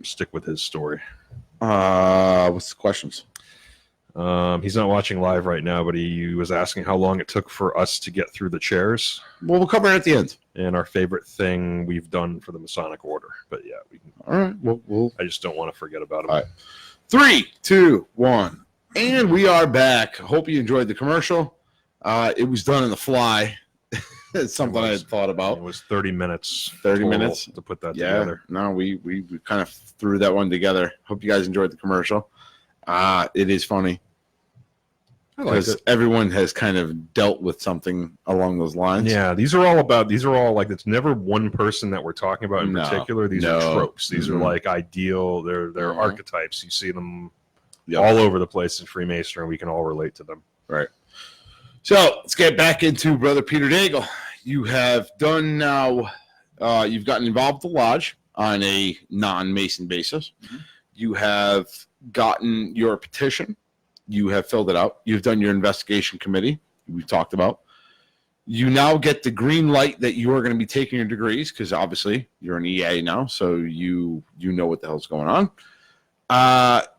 stick with his story. What's the questions? He's not watching live right now, but he was asking how long it took for us to get through the chairs Well, we'll cover it at the end. and our favorite thing we've done for the Masonic Order. But yeah, we can, All right. We'll I just don't want to forget about him. All right. 3, 2, 1. And we are back. Hope you enjoyed the commercial. It was done in the fly. It's something I had thought about. It was 30 minutes. 30 total minutes to put that Yeah. together. No, we kind of threw that one together. Hope you guys enjoyed the commercial. It is funny. I liked Because it. everyone has kind of dealt with something along those lines. Yeah, these are all like, it's never one person that we're talking about in No, particular. These no. are tropes. These Mhm. are like ideal, they're Mhm. archetypes. You see them Yep. all over the place in Freemasonry. We can all relate to them. Right. So let's get back into Brother Peter Daigle. You have done now, you've gotten involved with the lodge on a non-Mason basis. Mhm. You have gotten your petition. You have filled it out. You've done your investigation committee. We've talked about. You now get the green light that you are going to be taking your degrees because obviously you're an EA now, so you know what the hell's going on.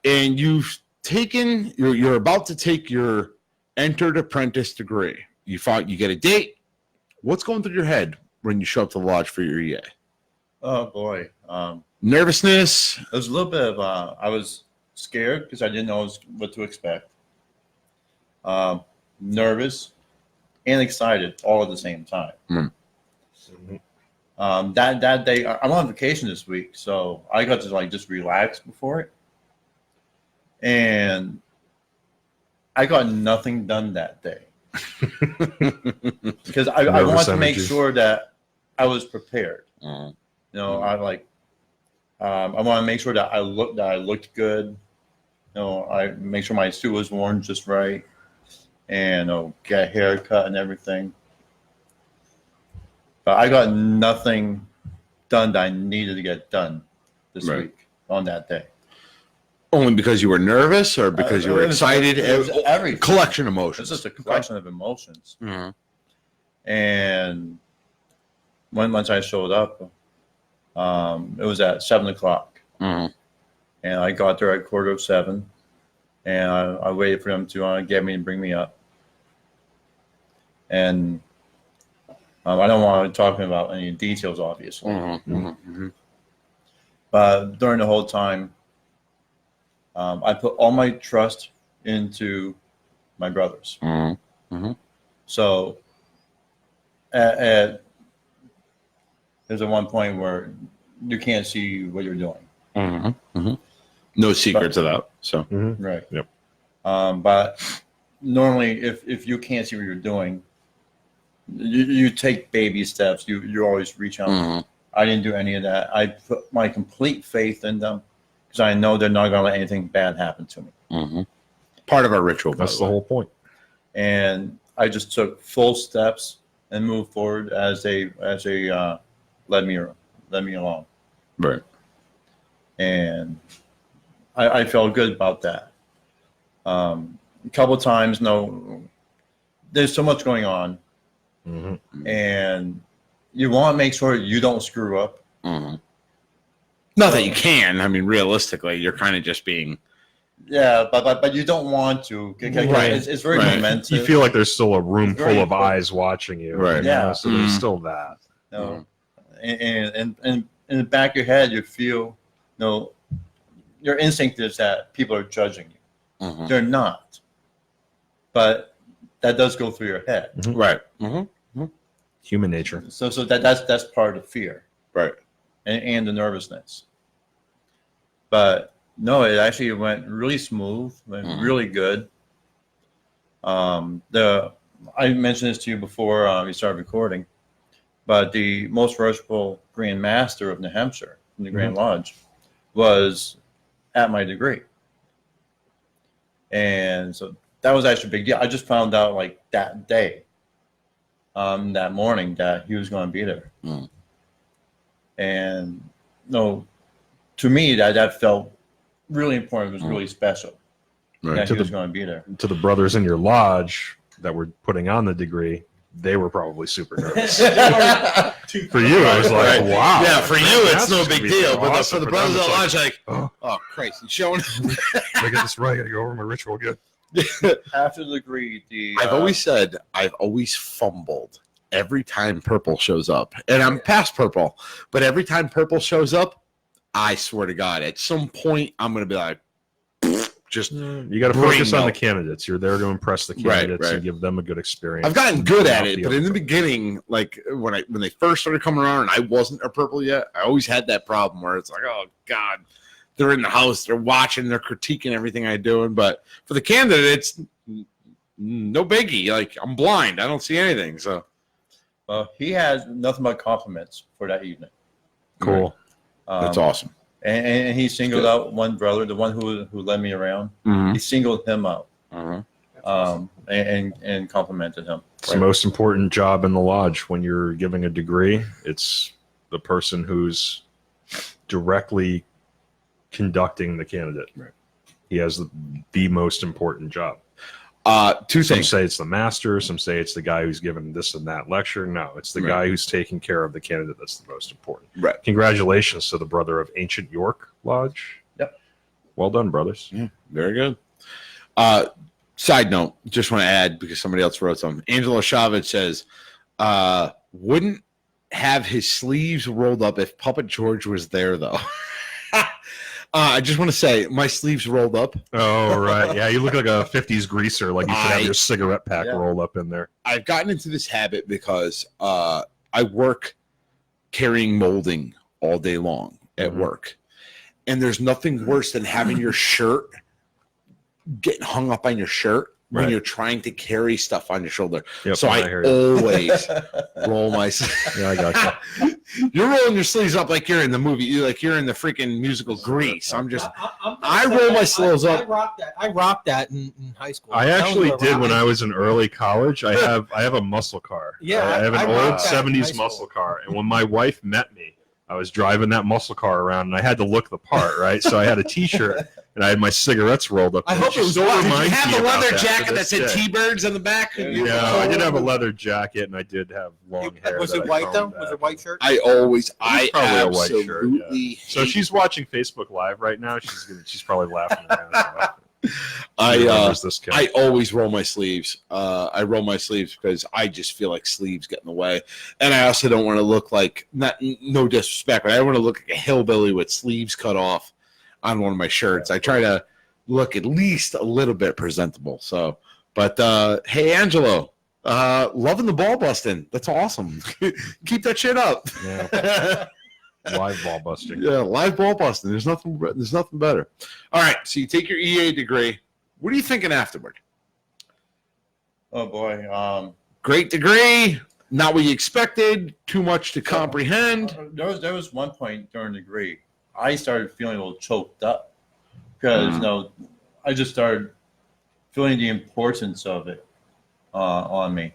And you've taken, you're about to take your entered apprentice degree. You get a date. What's going through your head when you show up to the lodge for your EA? Oh boy. Nervousness. It was a little bit of I was scared because I didn't know what to expect. Nervous and excited all at the same time. That day, I'm on vacation this week, so I got to just relax before it, and I got nothing done that day because I Nervous wanted to make energy. sure that I was prepared. Mhm. I want to make sure that I looked good. I make sure my suit was worn just right, and get a haircut and everything. But I got nothing done that I needed to get done this Right. week on that day. Only because you were nervous or because you were It was- excited? it was everything. Collection of It's emotions. just a collection of emotions. Mhm. And once I showed up, it was at 7:00, Mhm. and I got there at 7:15, and I waited for them to get me and bring me up. And I don't want to talk about any details, obviously, Mhm. Mhm. Mhm. but during the whole time, I put all my trust into my brothers. Mhm. So there's one point where you can't see what you're doing. Mhm. Mhm. No secret to that. So Right. Yep. But normally, if you can't see what you're doing, you take baby steps. You always reach out. Mhm. I didn't do any of that. I put my complete faith in them because I know they're not going to let anything bad happen to me. Mhm. Part of our ritual. by That's the the way. whole point. And I just took full steps and moved forward as they led me along. Right. And I felt good about that. A couple of times, there's so much going on, Mhm. and you want to make sure you don't screw up. Mhm. Not that you can. I mean, realistically, you're kind of just being. Yeah, but you don't want to. Right. It's very Right. momentous. You feel like there's still a room It's very full of important. eyes watching you. Right. Yeah. So there's Mhm. still that. And in the back of your head, you feel, your instinct is that people are judging you. Mhm. They're not, but that does go through your head. Right. Mm-hmm. Human nature. So that's part of the fear, Right. and the nervousness. But no, it actually went really smooth, went Mhm. really good. I mentioned this to you before we started recording, but the most worshipful Grand Master of New Hampshire from the Grand Lodge was at my degree, and so that was actually a big deal. I just found out that day, that morning, that he was going to be there, Mm. and to me that felt really important. It was really special Right. that To he was the- going to be there. To the brothers in your lodge that were putting on the degree, they were probably super nervous. For you, I was like, Right. wow. Yeah, for you, it's no That's big gonna be deal. But awesome. for the them, brothers it's at like, lunch, like, oh, oh, Christ, he's showing. I get this right. I gotta go over my ritual again. After the degree, I've always said I've always fumbled every time purple shows up, and I'm past purple, but every time purple shows up, I swear to God, at some point I'm gonna be like, just You got to Bring focus on the milk. candidates. You're there to impress the Right, candidates right. and give them a good experience. I've gotten good at Not it, the but in the other- beginning, like when they first started coming around and I wasn't a purple yet, I always had that problem where it's like, oh God, they're in the house, they're watching, they're critiquing everything I'm doing. But for the candidates, no biggie. Like I'm blind, I don't see anything. So He has nothing but compliments for that evening. Cool. that's awesome. And he singled Good. out one brother, the one who led me around. Mm-hmm. He singled him out Uh-huh. and complimented him. It's the most important job in the lodge when you're giving a degree. It's the person who's directly conducting the candidate. Right. He has the most important job. Two Some things. say it's the master. Some say it's the guy who's giving this and that lecture. No, it's the Right. guy who's taking care of the candidate that's the most important. Right. Congratulations to the brother of Ancient York Lodge. Yep. Well done, brothers. Yeah, very good. Side note, just want to add because somebody else wrote something. Angelo Chavez says, wouldn't have his sleeves rolled up if Puppet George was there, though. I just want to say, my sleeves rolled up. Oh, right. Yeah, you look like a 50s greaser. Like you should have I- your cigarette pack Yeah. rolled up in there. I've gotten into this habit because I work carrying molding all day long at Mhm. work. And there's nothing worse than having your shirt getting hung up on your shirt when Right. you're trying to carry stuff on your shoulder. Yep, So I hear you. always roll my Yeah, I got you. You're rolling your sleeves up like you're in the movie, like you're in the freaking musical Grease. I'm just I'm I roll my sleeves up. I rocked that in high school. I That was actually a did rock. when I was in early college. I have a muscle car. Yeah, I have an I old rocked that in 70s high school. muscle car. And when my wife met me, I was driving that muscle car around and I had to look the part, right? So I had a t-shirt and I had my cigarettes rolled up. I and hope she it was still white. Did you reminds have me the about leather that to jacket that this said day. T-Birds on the back? No, I did have a leather jacket and I did have long hair. Was that it I white though? combed Was back. it white shirt? I probably a white shirt, absolutely So hate- she's watching Facebook Live right now. She's probably laughing around. So she I remembers this kid. I always roll my sleeves. I roll my sleeves because I just feel like sleeves get in the way, and I also don't want to look like no disrespect, but I don't want to look like a hillbilly with sleeves cut off on one of my shirts. I try to look at least a little bit presentable. So, but hey, Angelo, loving the ball busting. That's awesome. Keep that shit up. Yeah. Live ball busting. Yeah, live ball busting. There's nothing better. All right, so you take your EA degree. What are you thinking afterward? Oh boy. Great degree, not what you expected, too much to comprehend. There was one point during the degree I started feeling a little choked up because I just started feeling the importance of it on me.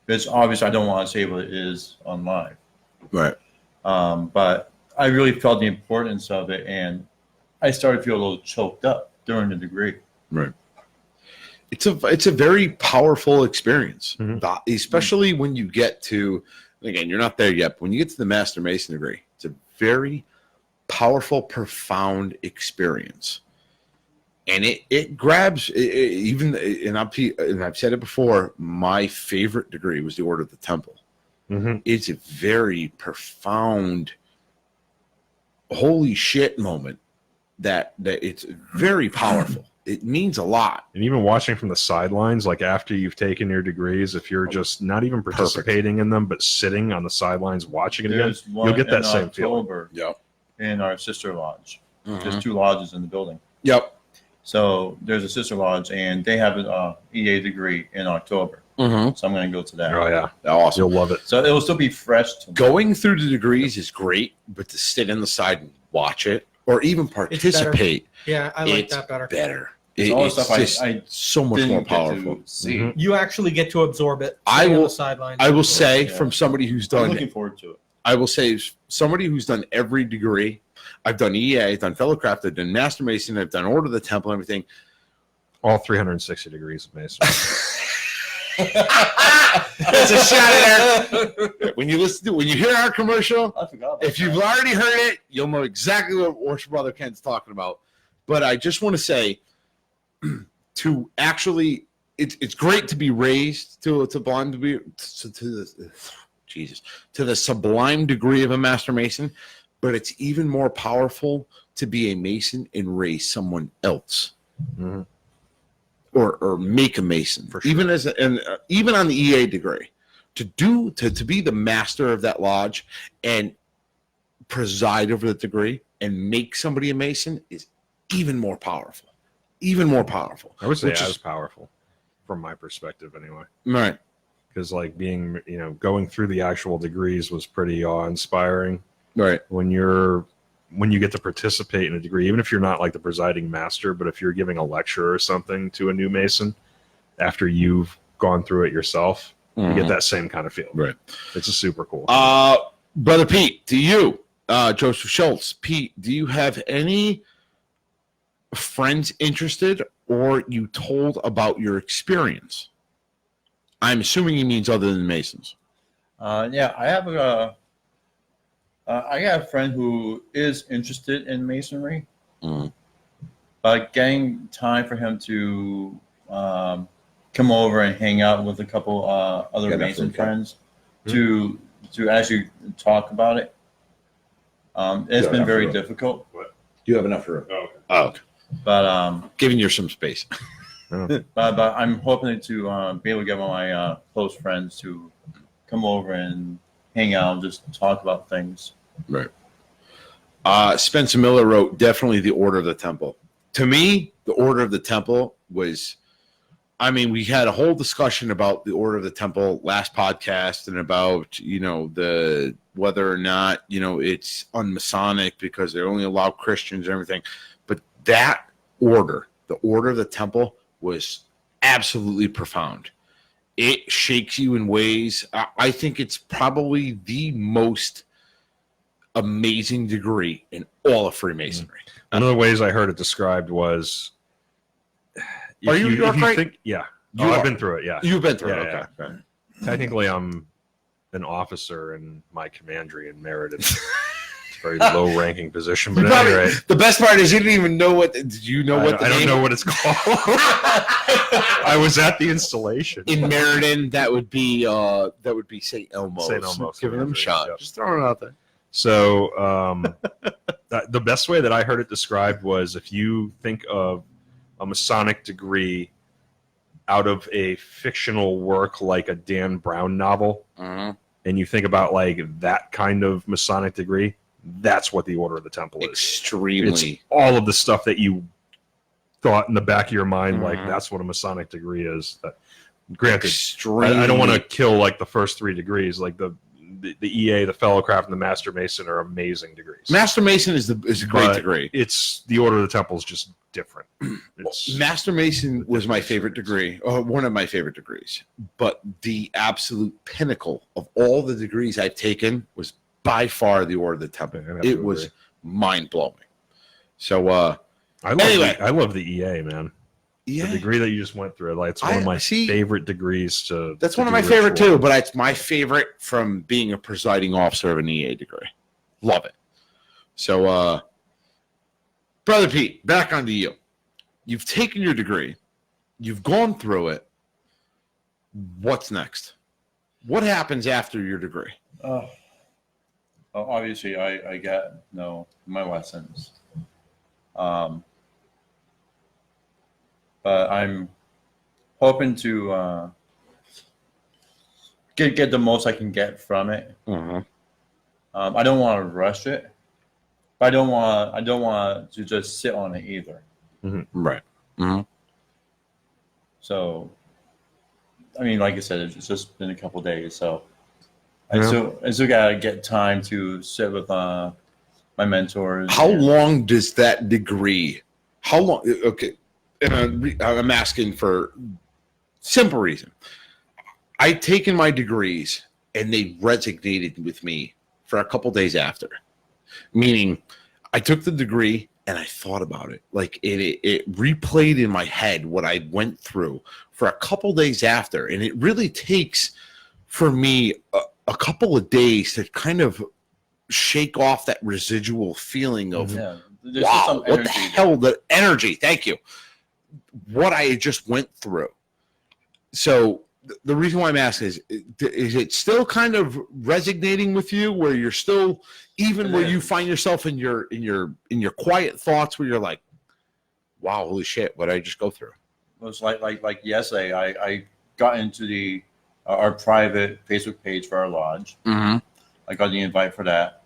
It's obvious I don't want to say what it is on live, Right. but I really felt the importance of it, and I started to feel a little choked up during the degree. Right. It's a very powerful experience, Mhm. especially when you get to, again, you're not there yet, but when you get to the Master Mason degree, it's a very powerful, profound experience. And it grabs even, and I've said it before, my favorite degree was the Order of the Temple. Mm-hmm. It's a very profound, holy shit moment that it's very powerful. It means a lot. And even watching from the sidelines, like after you've taken your degrees, if you're just not even participating in them, but sitting on the sidelines watching it again, There's one you'll get that in same feeling. October Yep. in our sister lodge. Mhm. There's 2 lodges in the building. Yep. So there's a sister lodge, and they have an EA degree in October. Mm-hmm. So I'm going to go to that. Oh yeah, Awesome. you'll love it. So it will still be fresh to me. Going through the degrees is great, but to sit on the side and watch it, or even participate, Yeah, I like it's that better. better. It's all the It's stuff I just so much didn't more get powerful. to see. Mhm. You actually get to absorb it. I Stay on will- the sidelines. I will say, Yeah. from somebody who's I'm done, looking forward to it. I will say, somebody who's done every degree. I've done EA, I've done Fellowcraft, I've done Master Mason, I've done Order of the Temple, and everything. All 360 degrees of Mason. That's a shot at there. When you hear our commercial, I forgot. about if you've that. already heard it, you'll know exactly what Worship Brother Ken's talking about. But I just want to say, to actually, it's great to be raised to blind to be to the to the sublime degree of a Master Mason, but it's even more powerful to be a Mason and raise someone else Mhm. or make a Mason, For sure. even even on the EA degree, to be the master of that lodge and preside over the degree and make somebody a Mason is even more powerful. Even more powerful. I would say Which as is- powerful from my perspective anyway. Right. Because like being, going through the actual degrees was pretty awe-inspiring. Right. When you get to participate in a degree, even if you're not like the presiding master, but if you're giving a lecture or something to a new Mason after you've gone through it yourself, you get that same kind of feel. Right. It's a super cool. Brother Pete, to you, Joseph Schultz. Pete, do you have any friends interested or you told about your experience? I'm assuming he means other than Masons. Yeah, I have I got a friend who is interested in Masonry, but getting time for him to come over and hang out with a couple other Yeah, Mason definitely. friends to actually talk about it. It's Yeah, been very definitely. difficult, Do you have enough room? Oh, Oh, okay. but Giving you some space. but I'm hoping to be able to get one of my close friends to come over and hang out and just talk about things. Right. Spencer Miller wrote, definitely the Order of the Temple. To me, the Order of the Temple was, we had a whole discussion about the Order of the Temple last podcast and about, the whether or not, it's unmasonic because they only allow Christians and everything. But that order, the Order of the Temple, was absolutely profound. It shakes you in ways. I think it's probably the most amazing degree in all of Freemasonry. one of the ways I heard it described was, Are you York right? Yeah. You I've are. been through it. Yeah. You've been through Yeah, it. yeah. Okay. Technically, I'm an officer in my commandery in Meriden. It's a very low-ranking position, but You at any probably- rate, the best part is you didn't even know what. Did you know what? I don't know what it's called. I was at the installation. In Meriden, that would be St. Elmo's. St. Elmo's Giving them a Commandery, shot. yep. Just throwing it out there. So the best way that I heard it described was if you think of a Masonic degree out of a fictional work like a Dan Brown novel, Uh-huh. and you think about like that kind of Masonic degree, that's what the Order of the Temple is. Extremely. It's all of the stuff that you thought in the back of your mind, like Mhm. that's what a Masonic degree is. That, granted, Extremely. I don't want to kill like the first three degrees, like the EA, the Fellowcraft, and the Master Mason are amazing degrees. Master Mason is a great But degree. It's the Order of the Temple is just different. It's, Master Mason was my favorite degree, or one of my favorite degrees. But the absolute pinnacle of all the degrees I've taken was by far the Order of the Temple. I have to It was agree. mind blowing. So, I love anyway. I love the EA, man. yeah, The degree that you just went through, like it's one of my see, favorite degrees to. that's to one of do my favorite ritual. too. But it's my favorite from being a presiding officer of an EA degree. Love it. So, Brother Pete, back onto you. You've taken your degree. You've gone through it. What's next? What happens after your degree? Well, obviously, I got my lessons, but I'm hoping to get the most I can get from it. Uh-huh. I don't want to rush it, but I don't want to just sit on it either. Right. Mm-hmm. So, like I said, it's just been a couple days, so Yeah. I still gotta get time to sit with my mentors. How and- long does that degree? How long? Okay, and I'm asking for simple reason. I'd taken my degrees and they resonated with me for a couple days after. Meaning, I took the degree and I thought about it. Like it replayed in my head what I went through for a couple days after, and it really takes for me a couple of days to kind of shake off that residual feeling of Yeah, there's just wow, some what the energy hell? The energy. Thank you. What I just went through. So the reason why I'm asking is it still kind of resonating with you, where you're still, even It where is. you find yourself in your quiet thoughts, where you're like, wow, holy shit, what did I just go through? It was like yesterday. I got into our private Facebook page for our lodge. Mm-hmm. I got the invite for that.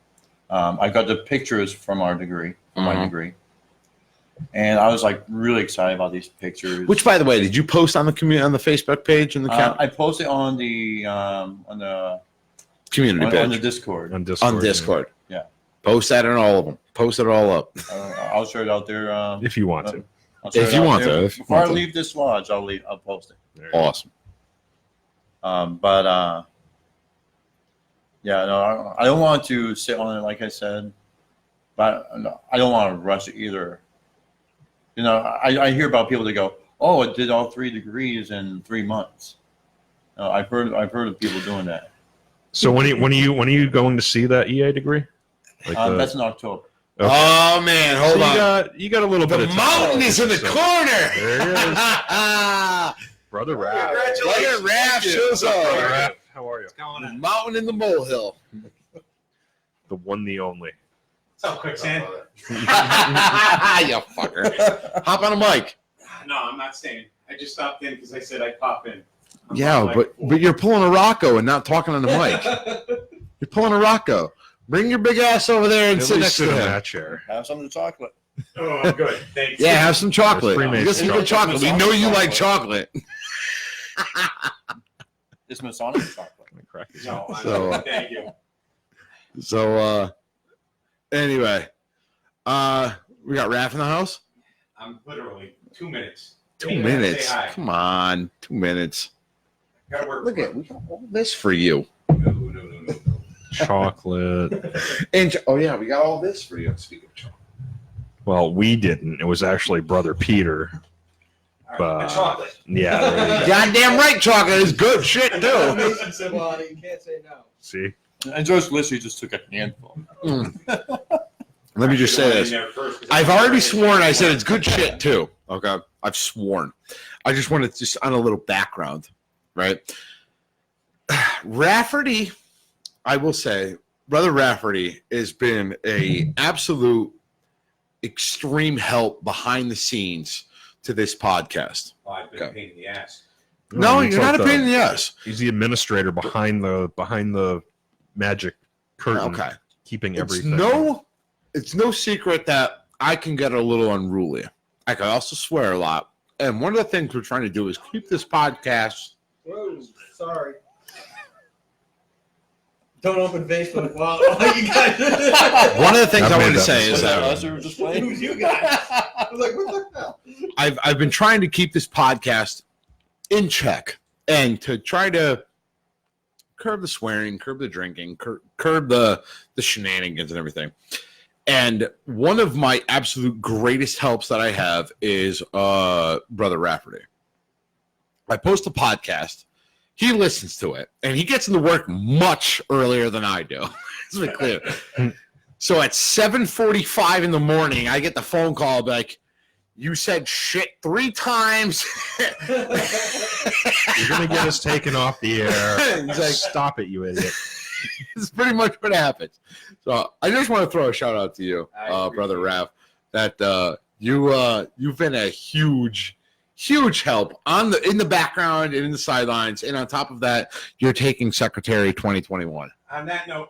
I got the pictures from our degree, from my degree, and I was like really excited about these pictures. Which, by the way, did you post on the Facebook page and the I posted on the community page on the Discord. On Discord. on Discord? Yeah. Post that on all of them. Post it all up. I'll share it out there. If you want to. I'll share If it you out want there. to, if you Before I want to. leave this lodge, I'll post it. There you go. Awesome. Yeah, no, I don't want to sit on it, like I said, but I don't want to rush it either. You know, I hear about people that go, "Oh, I did all 3 degrees in 3 months." I've heard of people doing that. So when are you going to see that EA degree? Like That's in October. Okay. Oh man, hold So on. you got a little bit The of time. mountain is in the So- corner. There he is. Brother Raph. Brother Raph shows Brother up. Raph, how are you? The mountain in the molehill. The one, the only. What's up, quicksand? You fucker. Hop on a mic. No, I'm not staying. I just stopped in because I said I'd pop in. Yeah, but you're pulling a Rocco and not talking on the mic. You're pulling a Rocco. Bring your big ass over there and At sit least next to in him. that chair. Have some of the chocolate. Oh, I'm good. Thanks. Yeah, have some chocolate. Freemason Get some good chocolate. We know you like chocolate. It's Masonic chocolate. Crack his No, I'm So, thank you. So anyway, we got Raph in the house. I'm literally 2 minutes. 2 Hey, minutes. say hi. Come on, 2 minutes. Gotta work. Look at we got all this for you. No. chocolate. And oh yeah, we got all this for you. Speaking of chocolate. Well, we didn't. It was actually Brother Peter. A chocolate. Yeah. There you go. Goddamn right, chocolate is good shit too. Mason said, well, you can't say no. See? And George literally just took a handful. Let me just say this. I've already sworn I said it's good shit too. Okay. I've sworn. I just wanted to just on a little background, right? Rafferty, I will say, Brother Rafferty has been a absolute extreme help behind the scenes to this podcast. Oh, I've been a pain in the ass. No, he's you're like not a pain in the ass. He's the administrator behind the magic curtain, Okay. keeping It's everything. it's no secret that I can get a little unruly. I can also swear a lot. And one of the things we're trying to do is keep this podcast. Whoa, sorry. Don't open Facebook. Well, you guys. One of the things I've I made wanted to that say is mistake. that Us were just playing. Who's you guys? I was like, what the hell? I've been trying to keep this podcast in check and to try to curb the swearing, curb the drinking, curb the shenanigans and everything. And one of my absolute greatest helps that I have is Brother Rafferty. I post a podcast. He listens to it, and he gets into work much earlier than I do. Let's be clear. So at 7:45 in the morning, I get the phone call like, "You said shit 3 times." You're gonna get us taken off the air. He's like, Stop it, you idiot. it's pretty much what happens. So I just want to throw a shout out to you, I Brother appreciate Raph, that you've been a huge help in the background and in the sidelines, and on top of that, you're taking Secretary 2021. On that note,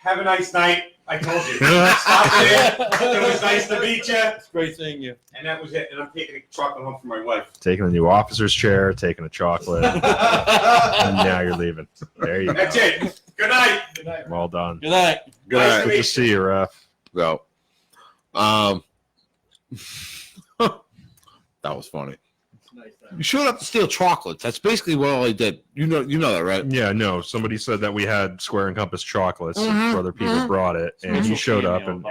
have a nice night. I told you. Stop it. It was nice to meet you. It's great seeing you. And that was it. And I'm taking a chocolate home for my wife. Taking a new officer's chair, taking a chocolate, and now you're leaving. There you go. That's it. Good night. Good night. Well done. Good night. Good Nice night. to Good to see you, Ref. So, that was funny. Nice. You showed up to steal chocolates. That's basically what all I did. You know that, right? Yeah, no. Somebody said that we had Square and Compass chocolates. Mhm, Brother Peter mhm. brought it, and he showed up, and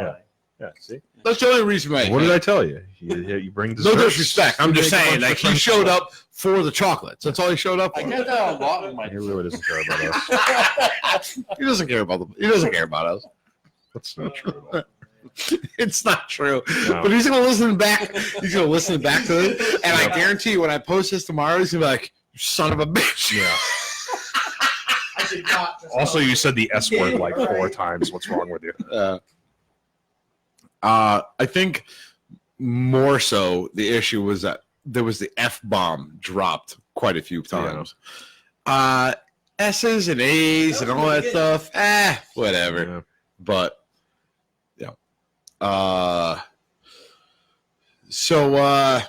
yeah. See, That's the only reason why. what did I tell you? You bring No desserts. disrespect. I'm You just make a saying, bunch of like, he friends showed talk. up for the chocolates. That's all he showed up I for. get that a lot with my. He really doesn't care about us. He doesn't care about us. That's not true. It's not true. No. But he's gonna listen back. He's gonna listen back to it, and I guarantee you, when I post this tomorrow, he's gonna be like, "You son of a bitch." Yeah. I did not. Also, you said the S word like 4 times. What's wrong with you? I think more so, the issue was that there was the F-bomb dropped quite a few times. S's and A's and all that stuff. Whatever. Yeah. But, so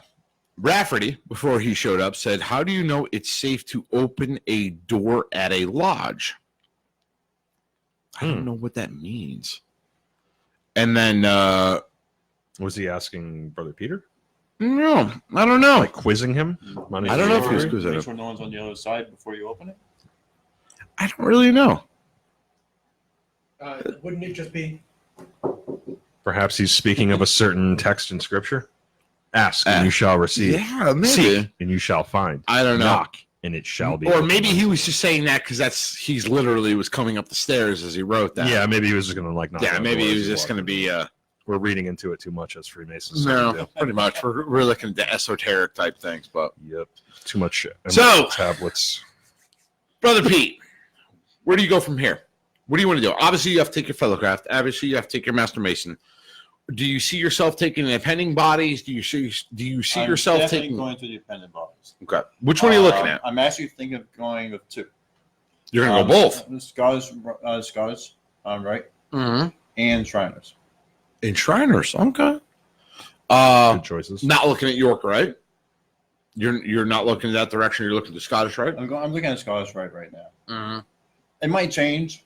Rafferty, before he showed up, said, "How do you know it's safe to open a door at a lodge?" I don't know what that means. And then, Was he asking Brother Peter? no, I don't know. Like quizzing him? I don't know if he was quizzing Make him. sure no one's on the other side before you open it. I don't really know. Wouldn't it just be? Perhaps he's speaking of a certain text in Scripture. Ask and you shall receive. Yeah, maybe. Seek and you shall find. I don't know. Knock and it shall be. Or opened maybe unto he you. was just saying that because he's literally was coming up the stairs as he wrote that. Yeah, maybe he was just going to like knock Yeah, on maybe doors he was as just going to walking. be. We're reading into it too much as Freemasons. No, pretty much. We're looking at the esoteric type things, but Yep. Too much So- tablets. Brother Pete, where do you go from here? What do you want to do? Obviously, you have to take your fellowcraft. Obviously, you have to take your Master Mason. Do you see yourself taking the appending bodies? Do you see I'm yourself definitely taking? going to the appended bodies. Okay, which one are you looking at? I'm actually thinking of going with two. You're gonna go both. Scholars, right, Mm-hmm. and Shriners. Enshriners. Okay. Good choices. Not looking at York, right? You're not looking in that direction.'re looking at the Scottish, right? I'm looking at Scholars right now. Mm-hmm. It might change.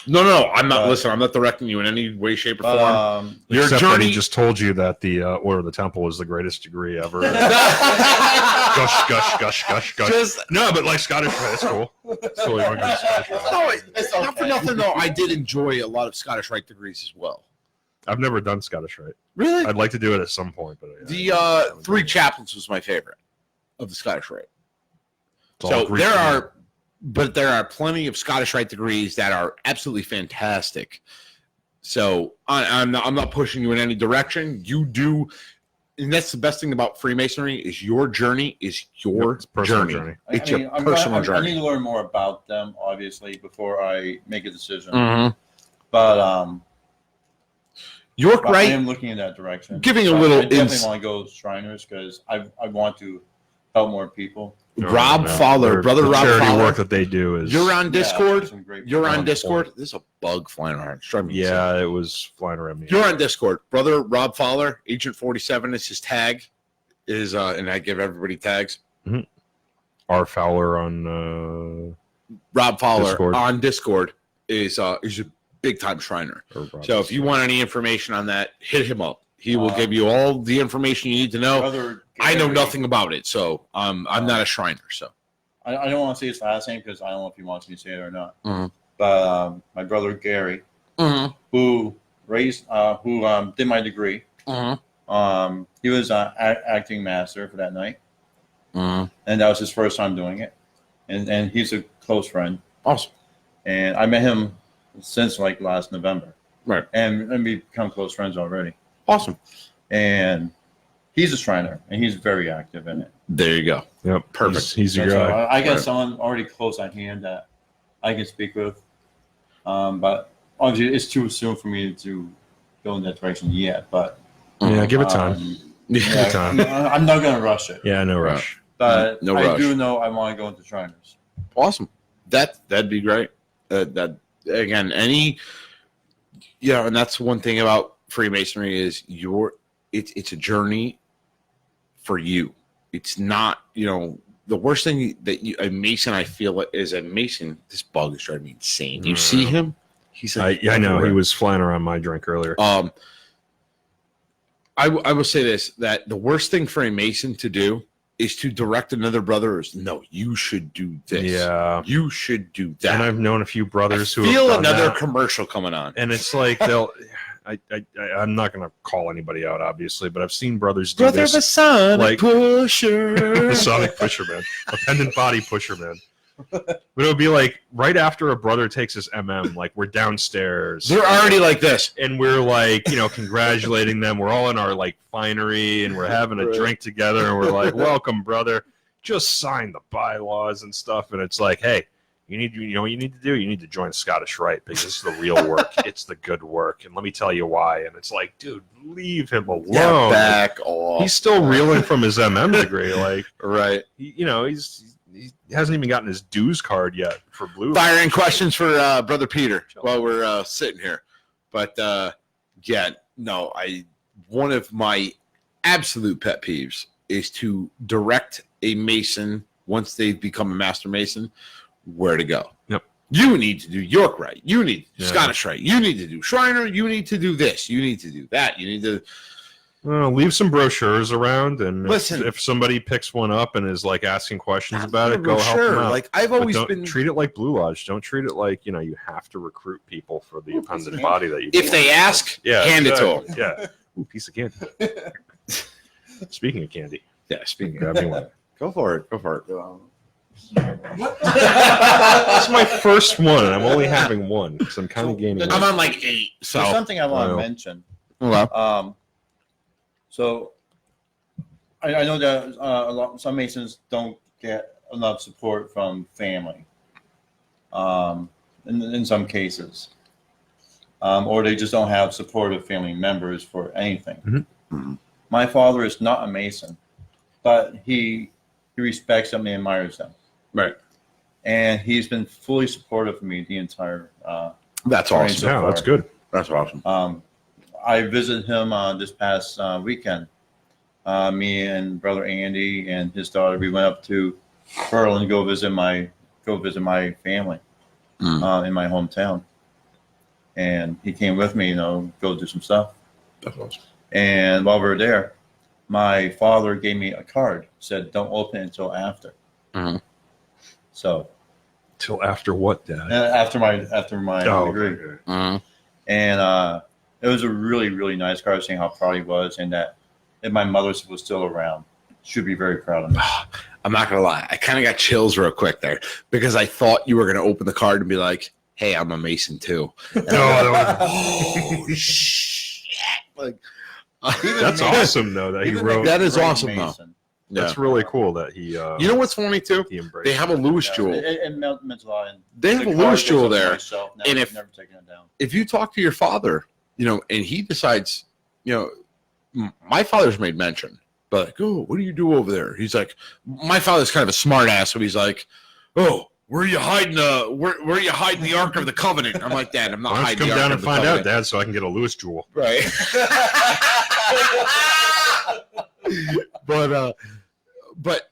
No. I'm not. But- listen, I'm not directing you in any way, shape, or form. But, Your Except that journey. he just told you that the Order of the Temple is the greatest degree ever. gush. Just No, but like Scottish, that's cool. So you want to go to Scottish Rite? no, it's not for nothing though. I did enjoy a lot of Scottish Rite degrees as well. I've never done Scottish Rite. Really, I'd like to do it at some point, but the three chaplains was my favorite of the Scottish Rite. It's all So Greek there are plenty of Scottish Rite degrees that are absolutely fantastic. So I'm not pushing you in any direction. You do, and that's the best thing about Freemasonry is your journey is your It's personal journey. journey. It's I your mean, personal I journey. need to learn more about them, obviously, before I make a decision. Mhm. But York but I Rite, am looking in that direction. Giving a But little I definitely ins- want to go Shriners because I want to help more people. Rob No, Fowler, their- brother the Rob charity Fowler. work that they do is. You're on Yeah, Discord. some great You're on on Discord. There's a bug flying around. It's driving me insane. Yeah, it was flying around me. You're on Discord. Brother Rob Fowler, Agent 47 is his tag. And I give everybody tags. R. Fowler on. Rob Fowler Discord. on Discord is a big time Shriner. So if you want any information on that, hit him up. He will give you all the information you need to know. Brother I know Gary- nothing about it, so I'm not a Shriner. So I don't want to say his last name because I don't know if he wants me to say it or not. Mhm. But my brother Gary, who did my degree, he was acting master for that night, and that was his first time doing it. And he's a close friend. Awesome. And I met him since like last November. Right. And we become close friends already. Awesome. And he's a Shriner, and he's very active in it. There you go. Yep. Perfect. He's your So guy. I got Right. someone already close at hand that I can speak with. But obviously, it's too soon for me to go in that direction yet. But Yeah, give it time. Yeah. Give it time. I'm not going to rush it. Yeah, no rush. But No I rush. do know I want to go into Shriners. Awesome. That'd be great. That again, and that's one thing about Freemasonry is it's a journey for you. It's not, the worst thing that a Mason, I feel is a Mason. This bug is driving me insane. You see him? He's like, I know he everywhere. was flying around my drink earlier. I will say this, that the worst thing for a Mason to do is to direct another brother is, no, you should do this. Yeah. You should do that. And I've known a few brothers who feel have done another that. commercial coming on. And it's like I'm not going to call anybody out, obviously, but I've seen brothers do Brother this. Masonic like- pusher. Masonic pusher, man. A pendant body pusher, man. But it would be like right after a brother takes his like we're downstairs. They're already like this. And we're like, congratulating them. We're all in our like finery and we're having a Right. drink together and we're like, welcome, brother. Just sign the bylaws and stuff. And it's like, hey, you need what you need to do. You need to join Scottish Rite because this is the real work. It's the good work, and let me tell you why. And it's like, dude, leave him alone. Yeah, back off. He's still reeling from his MM degree. Like, right. he hasn't even gotten his dues card yet for Blue. Firing questions for Brother Peter while we're sitting here. But one of my absolute pet peeves is to direct a Mason once they've become a Master Mason where to go. Yep. You need to do York Rite. You need to do Scottish Rite. You need to do Shriner. You need to do this. You need to do that. You need to leave some brochures around, and listen. If somebody picks one up and is like asking questions about it, go help them out. Like I've always don't been treat it like Blue Lodge. Don't treat it like you have to recruit people for the appended body that you. If they ask, hand it to them. Yeah. Ooh, piece of candy. Speaking of candy, speaking grab me one. Go for it. That's my first one, and I'm only having one because I'm kind of gaining. I'm on like 8. So There's something I want to mention. Okay. So I know that some Masons don't get enough support from family. In some cases, or they just don't have supportive family members for anything. Mm-hmm. My father is not a Mason, but he respects them and admires them. Right. And he's been fully supportive of me the entire. That's journey awesome. so Yeah, far. that's good. That's awesome. I visited him this past weekend. Me and brother Andy and his daughter, we went up to Pearl and go visit my family in my hometown. And he came with me, go do some stuff. That's awesome. And while we were there, my father gave me a card. Said, "Don't open it until after." Mm-hmm. So, Till after what, Dad? after my degree. Okay. Mm-hmm. And it was a really, really nice card, saying how proud he was, and that if my mother was still around, she'd be very proud of me. I'm not gonna lie. I kind of got chills real quick there because I thought you were gonna open the card and be like, "Hey, I'm a Mason too." Oh shit! Like, That's awesome though that he wrote. That is Great awesome though. Mason. Yeah. That's really cool that he. You know what's funny too? He embraced. They have a Lewis Yeah, jewel. it meant a lot. And They have the a card Lewis goes jewel up to there. myself. Now And I've if- never taken it down. If you talk to your father, and he decides, my father's made mention, but like, oh, what do you do over there? He's like, my father's kind of a smart ass, so he's like, oh, where are you hiding where are you hiding the Ark of the Covenant? I'm like, Dad, I'm not Why don't you hiding come the Ark down of and the find out, Covenant. Dad, so I can get a Lewis jewel. Right. But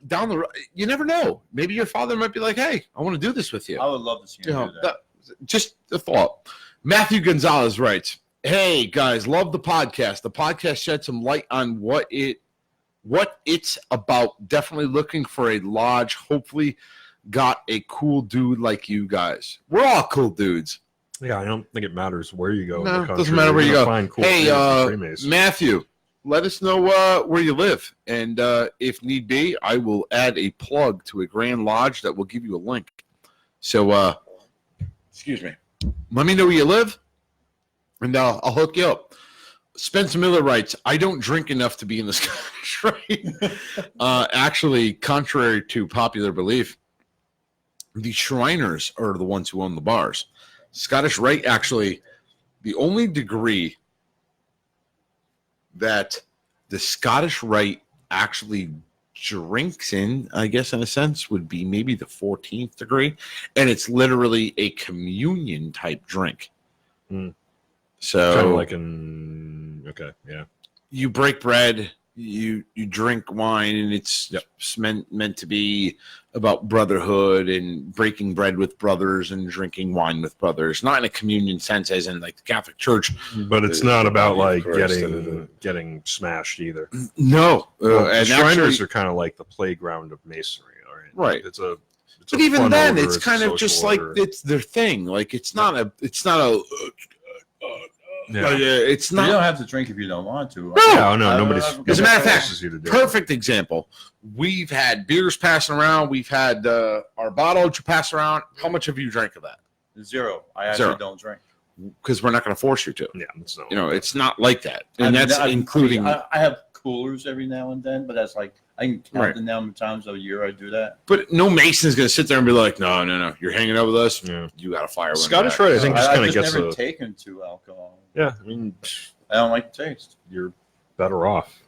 down the road, you never know. Maybe your father might be like, hey, I want to do this with you. I would love to see him do that. Just a thought. Matthew Gonzalez writes, hey guys, love the podcast. The podcast shed some light on what it's about. Definitely looking for a lodge. Hopefully got a cool dude like you guys. We're all cool dudes. Yeah, I don't think it matters where you go. No, in the country. doesn't matter where You're you gonna go. Find cool Hey, dudes for Freemasons. Matthew, let us know where you live. And if need be, I will add a plug to a Grand Lodge that will give you a link. So, excuse me. Let me know where you live, and I'll hook you up. Spencer Miller writes, I don't drink enough to be in the Scottish Rite. Actually, contrary to popular belief, the Shriners are the ones who own the bars. Scottish Rite, actually, the only degree that the Scottish Rite actually drinks in, I guess, in a sense, would be maybe the 14th degree. And it's literally a communion type drink. Mm. So Kind of like an yeah. you break bread, you drink wine, and it's meant to be about brotherhood and breaking bread with brothers and drinking wine with brothers. Not in a communion sense, as in like the Catholic Church. But it's not about like Christ, getting smashed either. No, The and Shriners actually, are kind of like the playground of Masonry, all right? Right. It's a but even fun then, order, it's a kind of social just order. like it's their thing. Like it's not a. It's You don't not. have to drink if you don't want to. No, nobody's. As a matter of fact, forces you to do it. Perfect example. We've had beers passing around. We've had our bottle to pass around. How much have you drank of that? Zero. I actually Zero. don't drink. Because we're not going to force you to. Yeah, it's no. It's not like that, and that's including. I have coolers every now and then, but that's like I can count Right. the number of times a year I do that. But no Mason's going to sit there and be like, no, you're hanging out with us. Yeah. You got to fire one Scottish back. Rite, I think, just kind of I've gets never a. taken to alcohol. Yeah, I mean, I don't like the taste. you're better off.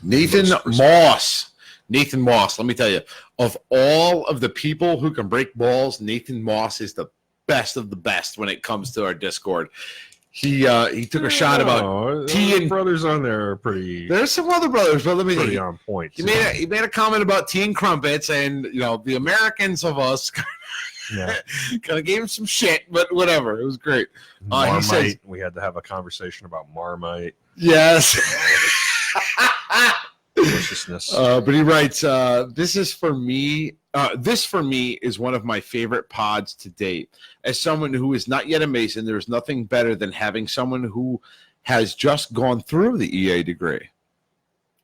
Nathan Most Moss. Nathan Moss, let me tell you, of all of the people who can break balls, Nathan Moss is the best of the best when it comes to our Discord. He took a shot about tea and brothers on there are pretty there's some other brothers, but let me tell pretty you, on point. he made a comment about tea and crumpets, and the Americans of us Yeah. kind of gave him some shit, but whatever, it was great. He Marmite. says- We had to have a conversation about Marmite Yes. deliciousness. But he writes, this for me is one of my favorite pods to date. As someone who is not yet a Mason, there is nothing better than having someone who has just gone through the EA degree.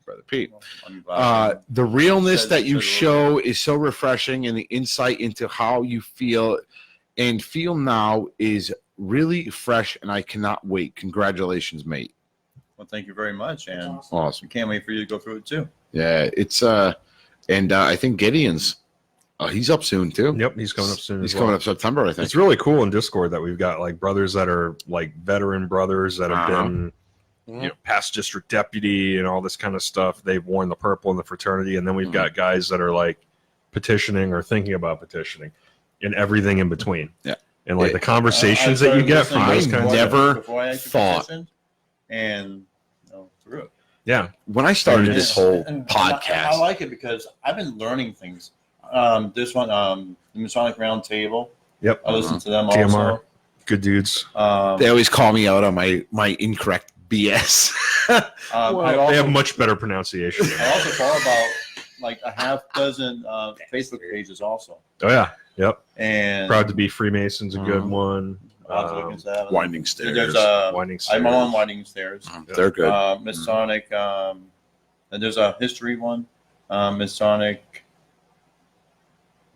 Brother Pete. I'm glad. The realness Says- that you says a show is so refreshing, and the insight into how you feel now is really fresh, and I cannot wait. Congratulations, mate. Well, thank you very much, and Awesome. we can't wait for you to go through it too. Yeah, it's and I think Gideon's he's up soon too. Yep, he's coming up soon. He's as well. coming up September, I think. It's really cool in Discord that we've got like brothers that are like veteran brothers that have been past district deputy and all this kind of stuff. They've worn the purple in the fraternity, and then we've got guys that are like petitioning or thinking about petitioning, and everything in between. Yeah. And like It- the conversations I that you get started from those listening kinds of never before I actually thought- petitioned, and through it. yeah. When I started And this whole And podcast, I like it because I've been learning things. This one, the Masonic Round Table. Yep. I listen to them TMR. also. Good dudes. they always call me out on my incorrect BS. I also, They have much better pronunciation. I also follow about like a half dozen Facebook pages also. Oh yeah. Yep. And Proud to be Freemason's a good Mhm. one. I'll have to look into that. Winding stairs. There's Winding I'm on Stairs. Winding Stairs. They're good. Masonic. And there's a history one. Masonic.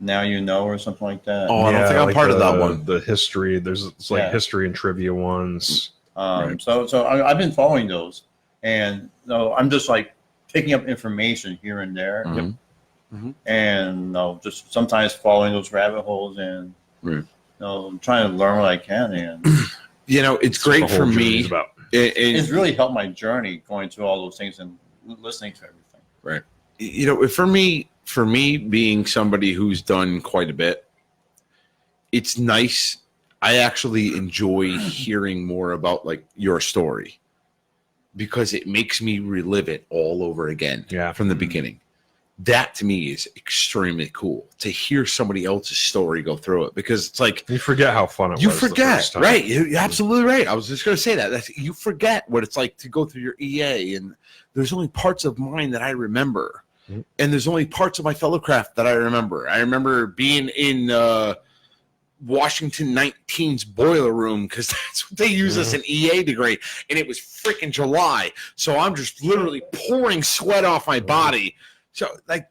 Now you know, or something like that. Oh, I don't think I'm part of that one. The history, it's like Yeah. history and trivia ones. Right. So I've been following those, and I'm just like picking up information here and there, Mhm. and just sometimes following those rabbit holes, and Right. trying to learn what I can, and It's great The whole for journey's me. about. it's really helped my journey going through all those things and listening to everything. For me being somebody who's done quite a bit, it's nice. I actually enjoy hearing more about like your story because it makes me relive it all over again Yeah. from the beginning. That to me is extremely cool to hear somebody else's story go through it, because it's like You forget how fun it you was. the forget, first time. right? You're absolutely right. I was just going to say that. You forget what it's like to go through your EA, and there's only parts of mine that I remember, Mhm. and there's only parts of my fellow craft that I remember. I remember being in Washington 19's boiler room because that's what they use as an EA degree, and it was freaking July, so I'm just literally pouring sweat off my body. So like.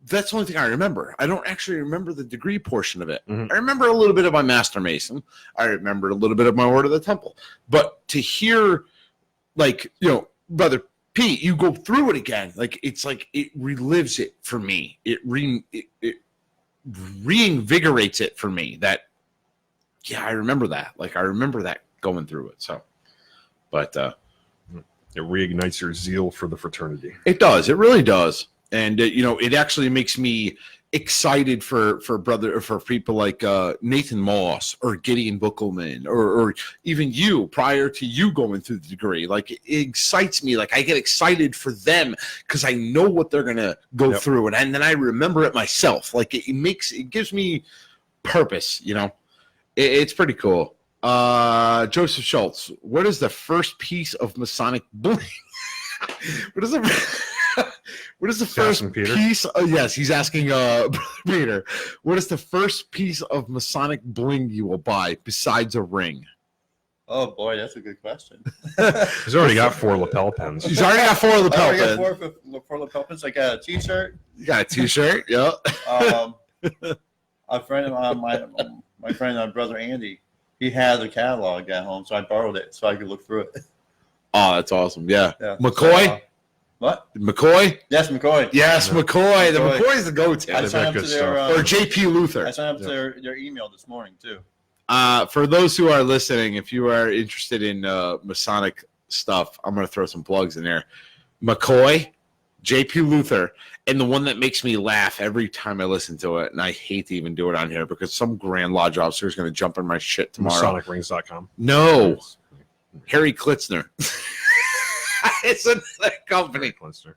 That's the only thing I remember. I don't actually remember the degree portion of it. Mhm. I remember a little bit of my Master Mason. I remember a little bit of my Order of the Temple. But to hear, like, Brother Pete, you go through it again. Like, it's like it relives it for me. It reinvigorates it for me. That, yeah, I remember that. Like, I remember that going through it. So, but It reignites your zeal for the fraternity. it does. It really does. And it actually makes me excited for people like Nathan Moss or Gideon Buckelman or even you prior to you going through the degree. Like, it excites me. Like, I get excited for them because I know what they're gonna go through, and then I remember it myself. Like, it gives me purpose. It's pretty cool. Joseph Schultz, what is the first piece of Masonic bling? What is the first asking Peter? piece? Yes, he's asking Peter. What is the first piece of Masonic bling you will buy besides a ring? Oh boy, that's a good question. He's already got 4 lapel pins. He's already got 4 of the I already pelt. got four lapel pins. I got a T-shirt. You got a T-shirt. Yeah. A friend of my friend, brother Andy, he had the catalog at home, so I borrowed it so I could look through it. Oh, that's awesome. Yeah. Yeah. McCoy? So, What? McCoy? Yes, McCoy. Yes, McCoy. The McCoy. McCoy's the go-to. I They've signed got up to good their stuff. Or JP Luther. I signed up to their email this morning too. For those who are listening, if you are interested in Masonic stuff, I'm going to throw some plugs in there. McCoy, JP Luther, and the one that makes me laugh every time I listen to it, and I hate to even do it on here because some Grand Lodge officer is going to jump in my shit tomorrow. MasonicRings.com. No. Harry Klitzner. It's a company. Klitzner.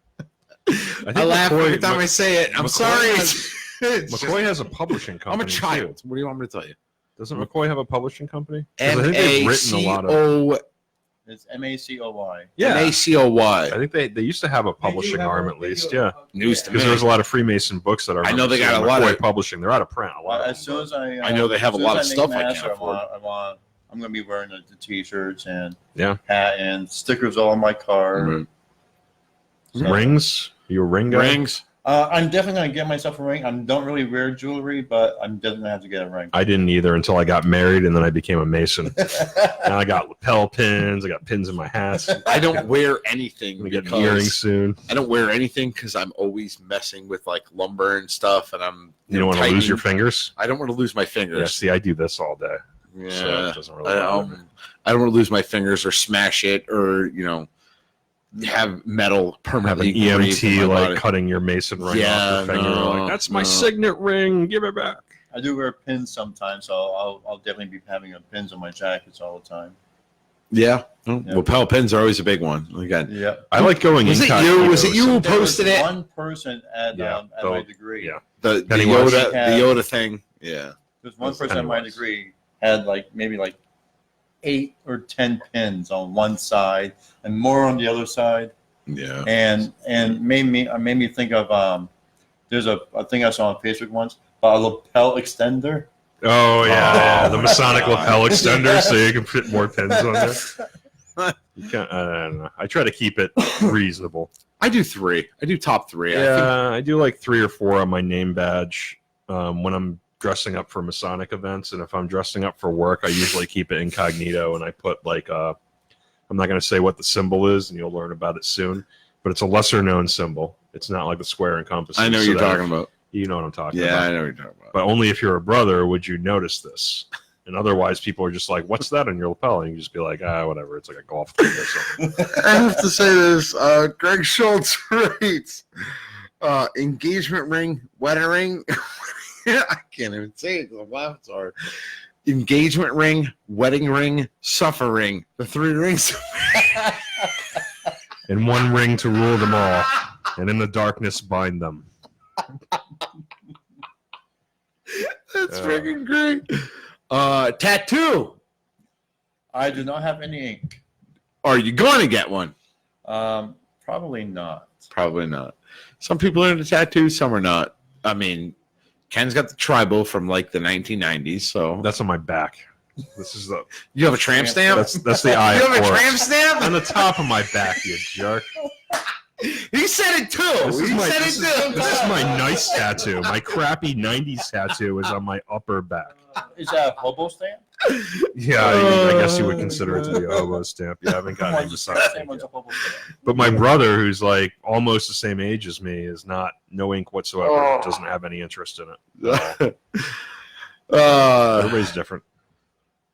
I laugh every time I say it. I'm McCoy sorry. has- It's just- McCoy has a publishing company. I'm a child. too. What do you want me to tell you? Doesn't McCoy have a publishing company? 'Cause I think they've written a lot of. MACO. It's MACOY. Yeah, MACOY. I think they used to have a publishing arm at least. Yeah, News to because me. there was a lot of Freemason books that I know they got a lot McCoy of- publishing. They're out of print. A lot. Well, of as them, soon as I I know they have as a soon lot as of I stuff make I can't master, afford. I'm gonna be wearing the t-shirts and Yeah. hat and stickers all on my car. Mhm. So- Rings? You a ring guy? Rings. I'm definitely gonna get myself a ring. I don't really wear jewelry, but I'm definitely gonna have to get a ring. I didn't either until I got married, and then I became a Mason. Now I got lapel pins. I got pins in my hats. I'm I don't wear anything gonna get because earrings soon. I don't wear anything because I'm always messing with like lumber and stuff, and I'm You don't want to lose tightening- your fingers. I don't want to lose my Yeah. fingers. See, I do this all day. Yeah, So it doesn't really I bother me. don't want to lose my fingers or smash it or have metal Have an permanently engraved in EMT my like body. cutting your Mason ring Yeah, off your finger. no, Like, that's my no. signet ring. Give it back. I do wear pins sometimes, so I'll definitely be having pins on my jackets all the time. Yeah. Yeah. Lapel pins are always a big one. Again, Yeah. I like going Was it incognito. you? Was it you who There was posted it? one person at Yeah, my degree. yeah. The Pennywise? Yoda, Yeah. the Yoda thing. Yeah. There's one That's person at my Pennywise. degree had maybe 8 or 10 pins on one side and more on the other side, Yeah. and made me think of there's a thing I saw on Facebook once about a lapel extender. Oh yeah, Oh, the Masonic God. lapel extender, so you can put more pins on there. You can't, I don't know. I try to keep it reasonable. I do 3. I do top 3. I think. Yeah, I do like 3 or 4 on my name badge when I'm dressing up for Masonic events, and if I'm dressing up for work, I usually keep it incognito, and I put I'm not going to say what the symbol is, and you'll learn about it soon, but it's a lesser known symbol. It's not like the square and compass. I know what so you're that talking about. You know what I'm talking Yeah, about. I know what you're talking about. But only if you're a brother would you notice this. And otherwise, people are just like, "What's that on your lapel?" And you just be like, whatever. It's like a golf club or something." I have to say this. Greg Schultz writes, engagement ring, wedding ring. I can't even say it because I'm laughing so hard. Engagement ring, wedding ring, suffering. The 3 rings. And one ring to rule them all, and in the darkness bind them. That's freaking great. Tattoo. I do not have any ink. Are you going to get one? Probably not. Probably not. Some people are into tattoos, some are not. I mean, Ken's got the tribal from like the 1990s, so That's on my back. This is the you have a tramp stamp. that's the eye. You of have a Horus. tramp stamp. On the top of my back, you jerk. He said it too. This is He my said this it is, too. this is my nice tattoo. My crappy '90s tattoo is on my upper back. Is that a hobo stamp? Yeah, I guess you would consider it to be a hobo stamp. You haven't got any Masonic ink Someone's yet. a hobo stamp. But my brother, who's like almost the same age as me, is not no ink whatsoever. Oh. Doesn't have any interest in it. Everybody's different.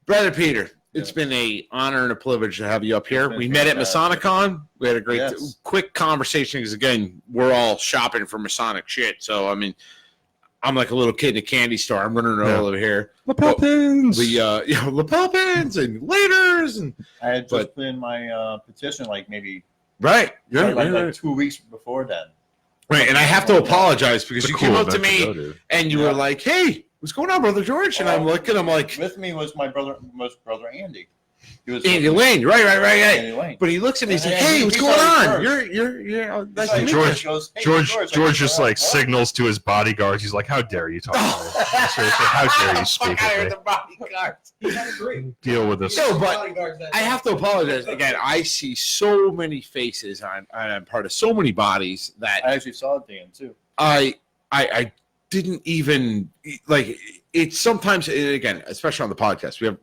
Brother Peter, it's been a honor and a privilege to have you up here. been We met at fantastic. Masonicon. We had a great, Yes. quick conversation because again, we're all shopping for Masonic shit. So I mean, I'm like a little kid in a candy store. I'm running Yeah. all over here. Lapel pins. The lapel pins and laders and I had just But- put in my petition maybe right, yeah, like 2 weeks before then. right. And I have to apologize because It's a you cool came up to event me go to. and you Yeah. were like, "Hey, what's going on, Brother George?" And I'm looking, I'm like, With me was my brother Andy. He was "Andy Lane, right." Andy Lane. But he looks at me, he's like, Yeah, "Hey, he- what's he going saw on? it first. You're nice He's to like, meet George- you." goes, "Hey, George just "Oh, like oh." signals to his bodyguards. He's like, "How dare you talk to me? Seriously, how dare you speak with me? He had a great. Deal with this." No, but bodyguards that I have to apologize again. I see so many faces. I'm part of so many bodies that I actually saw Dan too. I didn't even like. It's sometimes, and again, especially on the podcast, we have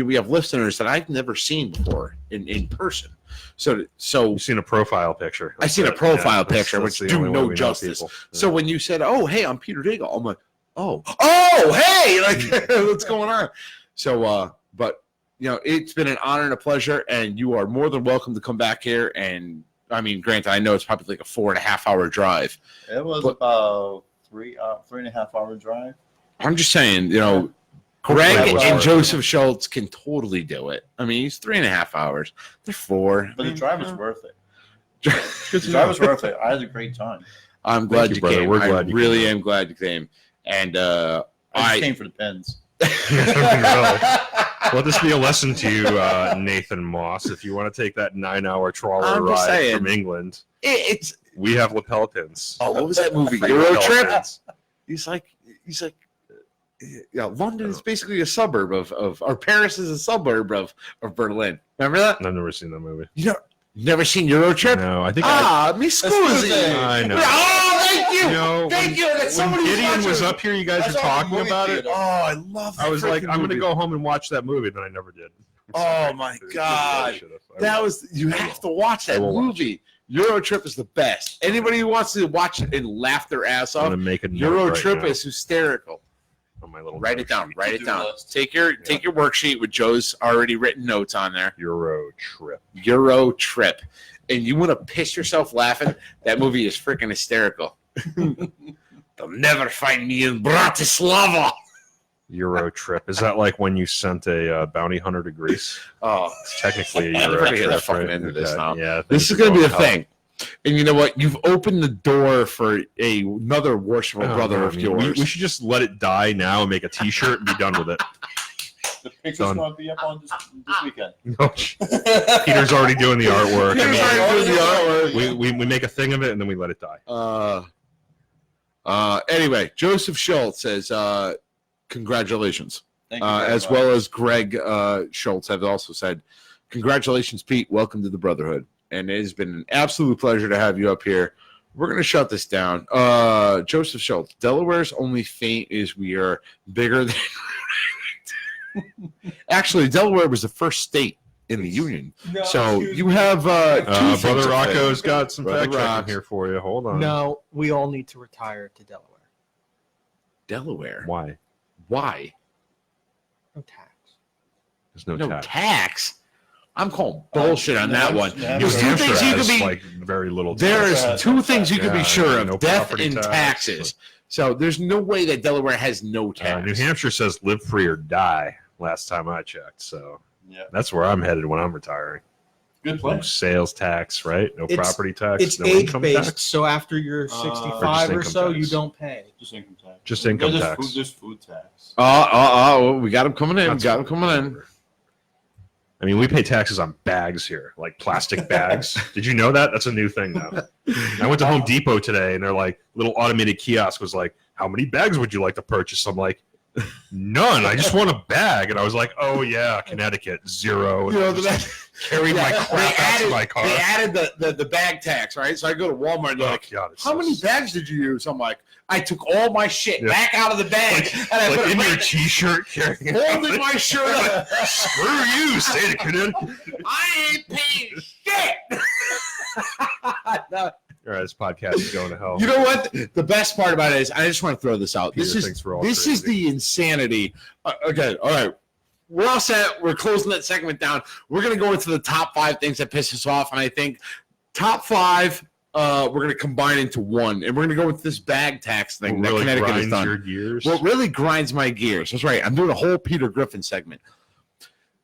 we have listeners that I've never seen before in person. So You've seen a profile picture. I seen a profile picture, that's which the only do way no we know justice. people. So when you said, "Oh, hey, I'm Peter Daigle," I'm like, "Oh, hey, like what's going on?" So, but it's been an honor and a pleasure, and you are more than welcome to come back here. And I mean, granted, I know it's probably like a 4.5 hour drive. It was about 3.5 hour drive. I'm just saying, Greg and Joseph Schultz can totally do it. I mean, he's 3.5 hours. They're 4. But the drive was worth it. The The drive was worth it. I had a great time. I'm glad you brother. came. We're glad I you really came. am glad you came. And I just came for the pens. Let this be a lesson to you, Nathan Moss. If you want to take that 9-hour trawler I'm just ride saying. from England, it's we have lapel pins. oh, what was that movie? Free Euro lapel Trip. pins. He's like, London is basically a suburb of, or Paris is a suburb of Berlin. Remember that? I've never seen that movie. Never seen Euro Trip? No, I think Mi scusi. I know. Oh, thank you. Thank you. That's When somebody who's Gideon was watching. up here, you guys I were saw the talking movie about it. theater. Oh, I love that. I was like, freaking I'm going to movie. go home and watch that movie, then I never did. Oh, my God. That was, you have to watch that I will watch movie. Euro Trip is the best. Anybody who wants to watch it and laugh their ass I'm off, going to make a note Euro right Trip now is hysterical. on my little Write note it down. sheet. Write it To-do down. list. Take your worksheet with Joe's already written notes on there. Euro Trip. Euro Trip. And you want to piss yourself laughing? That movie is freaking hysterical. They'll never find me in Bratislava. Euro Trip. Is that like when you sent a bounty hunter to Greece? Oh, It's technically a I'm Euro ready to Trip, get the fucking right? end of this now. Yeah, this is going to be the thing. And you know what? You've opened the door for another worshipful brother of yours. We should just let it die now and make a T-shirt and be done with it. The picture's Done. going to be up on this weekend. Peter's already doing the artwork. Peter's already doing the artwork. We make a thing of it and then we let it die. Anyway, Joseph Schultz says, congratulations. Thank you very As much. well as Greg Schultz have also said, congratulations, Pete. Welcome to the Brotherhood. And it has been an absolute pleasure to have you up here. We're going to shut this down. Joseph Schultz, Delaware's only feint is we are bigger than... Actually, Delaware was the first state in the Union. No, So excuse you me. have two things Brother to say. Rocco's got some Brother fact checking Rock. here for you. Hold on. No, we all need to retire to Delaware. Delaware. Why? Why? No tax. There's no, No tax. tax. I'm calling bullshit on New that Hampshire- one. New There's two Hampshire things you has, could be. like very little. There tax. is has two no things you tax. could be Yeah, sure of: no death property and tax. taxes. So there's no way that Delaware has no tax. New Hampshire says live free or die. Last time I checked, so Yeah, that's where I'm headed when I'm retiring. good No plan. sales tax, right? No It's- property tax. It's no age income based, tax. so after you're 65 or income so, tax. you don't pay. Just income tax. Just income There's tax. There's food tax. We got him coming in. That's We got him fine. coming in. I mean, we pay taxes on bags here, like plastic bags. Did you know that? That's a new thing now. I went to Home Depot today, and they're like, little automated kiosk was like, "How many bags would you like to purchase?" I'm like, "None. I just want a bag." And I was like, "Oh yeah, Connecticut 0." And You know, I just carried my crap out to my car. They added the bag tax, right? So I go to Walmart. And they're Oh, like, God, it's "How so many sick. bags did you use?" I'm like, "I took all my shit Yeah. back out of the bag and I Like put it in your right T-shirt, carrying it holding out. my shirt up. Screw you, state of Connecticut. I ain't paying shit." No, All right, this podcast is going to hell. you know what? The best part about it is, I just want to throw this out. Peter This thinks we're all is crazy. the insanity. Okay, all right. We're all set. We're closing that segment down. We're gonna go into the top 5 things that piss us off, and I think top 5. We're gonna combine into one, and we're gonna go with this bag tax thing What that really Connecticut has grinds done. your gears. What really grinds my gears. That's right. I'm doing a whole Peter Griffin segment.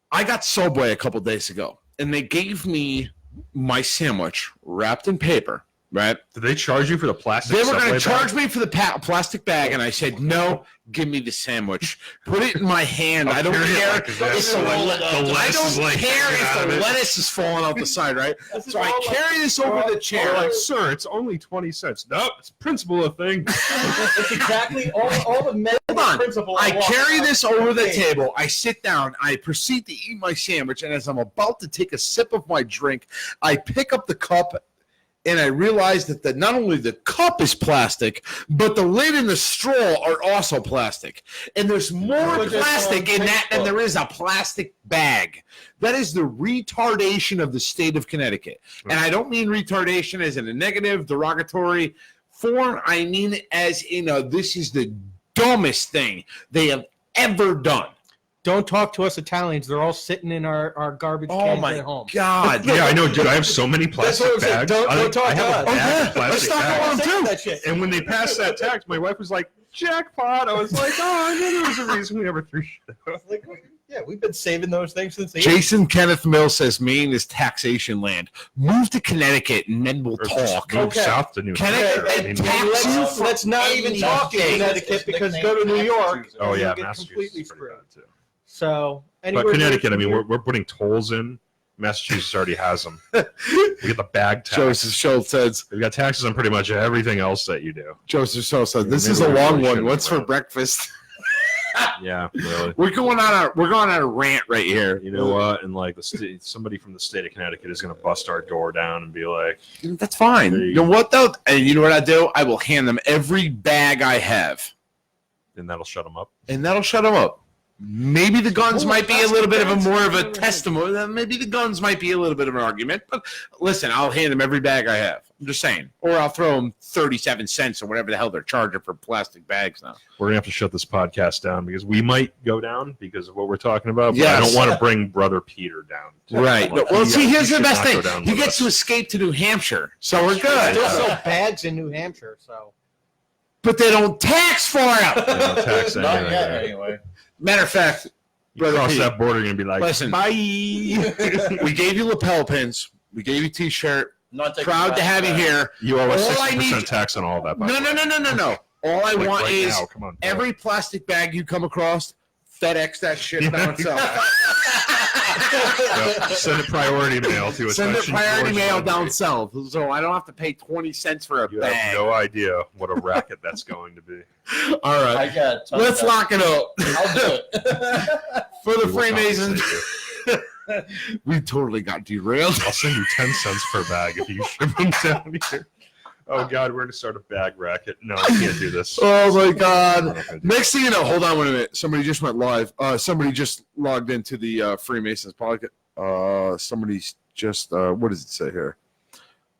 I got Subway a couple days ago, and they gave me my sandwich wrapped in paper. Right? Did they charge you for the plastic? They were going Subway to charge bag? me for the plastic bag, and I said, "No, give me the sandwich. Put it in my hand. I don't carry it care like if this. the The I lettuce is don't like care hanging if out of the it. lettuce is falling out the side, right? So I carry this over the They're chair. like, "Sir, it's only 20 cents." No, it's principle of thing. It's exactly all the medical Hold on. principle. I carry this over the Okay. table. I sit down. I proceed to eat my sandwich, and as I'm about to take a sip of my drink, I pick up the cup. and I realized that not only the cup is plastic, but the lid and the straw are also plastic. And there's more Put this plastic on in that than Facebook. there is a plastic bag. That is the retardation of the state of Connecticut. And I don't mean retardation as in a negative, derogatory form. I mean it as in a, this is the dumbest thing they have ever done. Don't talk to us Italians. They're all sitting in our garbage Oh cans my at home. God. Yeah, I know, dude. I have so many That's plastic what I'm saying. bags. Don't talk I to have a us. bag of Let's plastic talk bags. about them too. That shit. And when they passed that tax, my wife was like, jackpot. I was like, oh, I knew there was a reason we never threw shit out. Like, yeah, we've been saving those things since the Jason Kenneth Mill says Maine is taxation land. Move to Connecticut and then we'll Or just talk. move Okay. south to New Connecticut Hampshire. I and mean, tax you Let's not even talk in Connecticut because go to New York. oh, and yeah, you'll get Massachusetts completely is pretty screwed. bad, too. So, But anywhere Connecticut, I from mean, here- we're putting tolls in. Massachusetts already has them. We get the bag tax. Joseph Schultz says, We've got taxes on pretty much everything else that you do. Joseph Schultz says, this Maybe is a we long really one. shouldn't What's for have. breakfast? Yeah, really. We're going on a rant right here. You know what? And like somebody from the state of Connecticut is going to bust our door down and be like, That's fine. There you You know go. what though? And you know what I do? I will hand them every bag I have, and that'll shut them up. and that'll shut them up. Maybe the guns Oh, might be a little bit of a that's more of a good. testimony. Maybe the guns might be a little bit of an argument. But listen, I'll hand them every bag I have. I'm just saying. Or I'll throw them 37 cents or whatever the hell they're charging for plastic bags now. We're going to have to shut this podcast down because we might go down because of what we're talking about. But Yes. I don't want to bring Brother Peter down. Right. Like, Well, he- see, he here's the should best not go thing. down He with gets us. to escape to New Hampshire. So we're They good. still sell bags in New Hampshire, so. But they don't tax for it. They don't tax Not anything yet, there. anyway. Matter of fact, You Brother cross Pete, that border, you're going to be like, listen. bye. we gave you lapel pins. We gave you T-shirt. Not taking Proud to back have you that. here. You owe us All I 60% need- tax on all that. by No. the way. All I Like want right is now, come on. every plastic bag you come across, FedEx that shit down south. Yep. Send it priority mail to Send it attention priority George mail Laundry. down south, so I don't have to pay 20 cents for a You bag. have no idea what a racket that's going to be. All right, I got tons let's of- lock it up I'll do it. for the We will Freemasons. compensate you. We totally got derailed. I'll send you 10 cents per bag if you ship them down here. Oh, God, we're going to start a bag racket. No, I can't do this. Oh my I'm God! not gonna do Next thing you know, hold on 1 minute. Somebody just went live. Somebody just logged into the Freemasons podcast. Somebody's just what does it say here?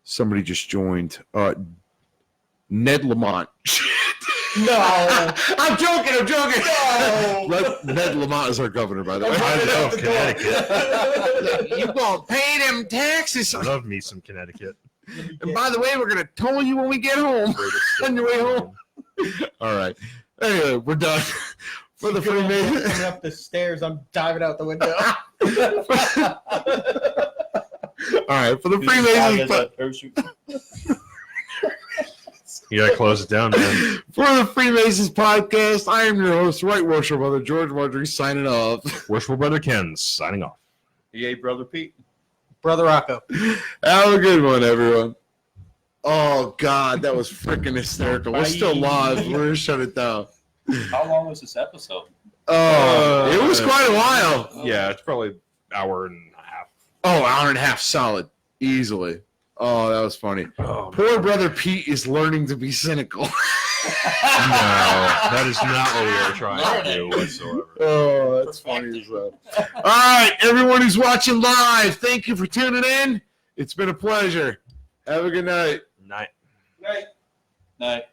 Somebody just joined. Ned Lamont. No. I'm joking. No. Ned Lamont is our governor, by the way. I love Connecticut. You won't pay them taxes. I love me some Connecticut. And by the way, we're gonna toll you when we get home. Greatest On your way home. All right. Anyway, we're done for the Freemasons. Coming up the stairs, I'm diving out the window. All right, for the Freemasons. You got to close it down, man. For the Freemasons podcast, I am your host, Right Worship Brother George Marjorie, signing off. Worshipful Brother Ken signing off. EA Brother Pete. Brother Rocco. Have a good one, everyone. Oh, God, that was freaking hysterical. We're still live. We're going to shut it down. How long was this episode? Oh, it was quite a while. Yeah, it's probably an hour and a half. Oh, hour and a half solid. Easily. Oh, that was funny. Oh, Poor Brother Pete is learning to be cynical. no, that is not what we are trying to do whatsoever. Oh, that's funny as well. All right, everyone who's watching live, thank you for tuning in. It's been a pleasure. Have a good night. Night. Night.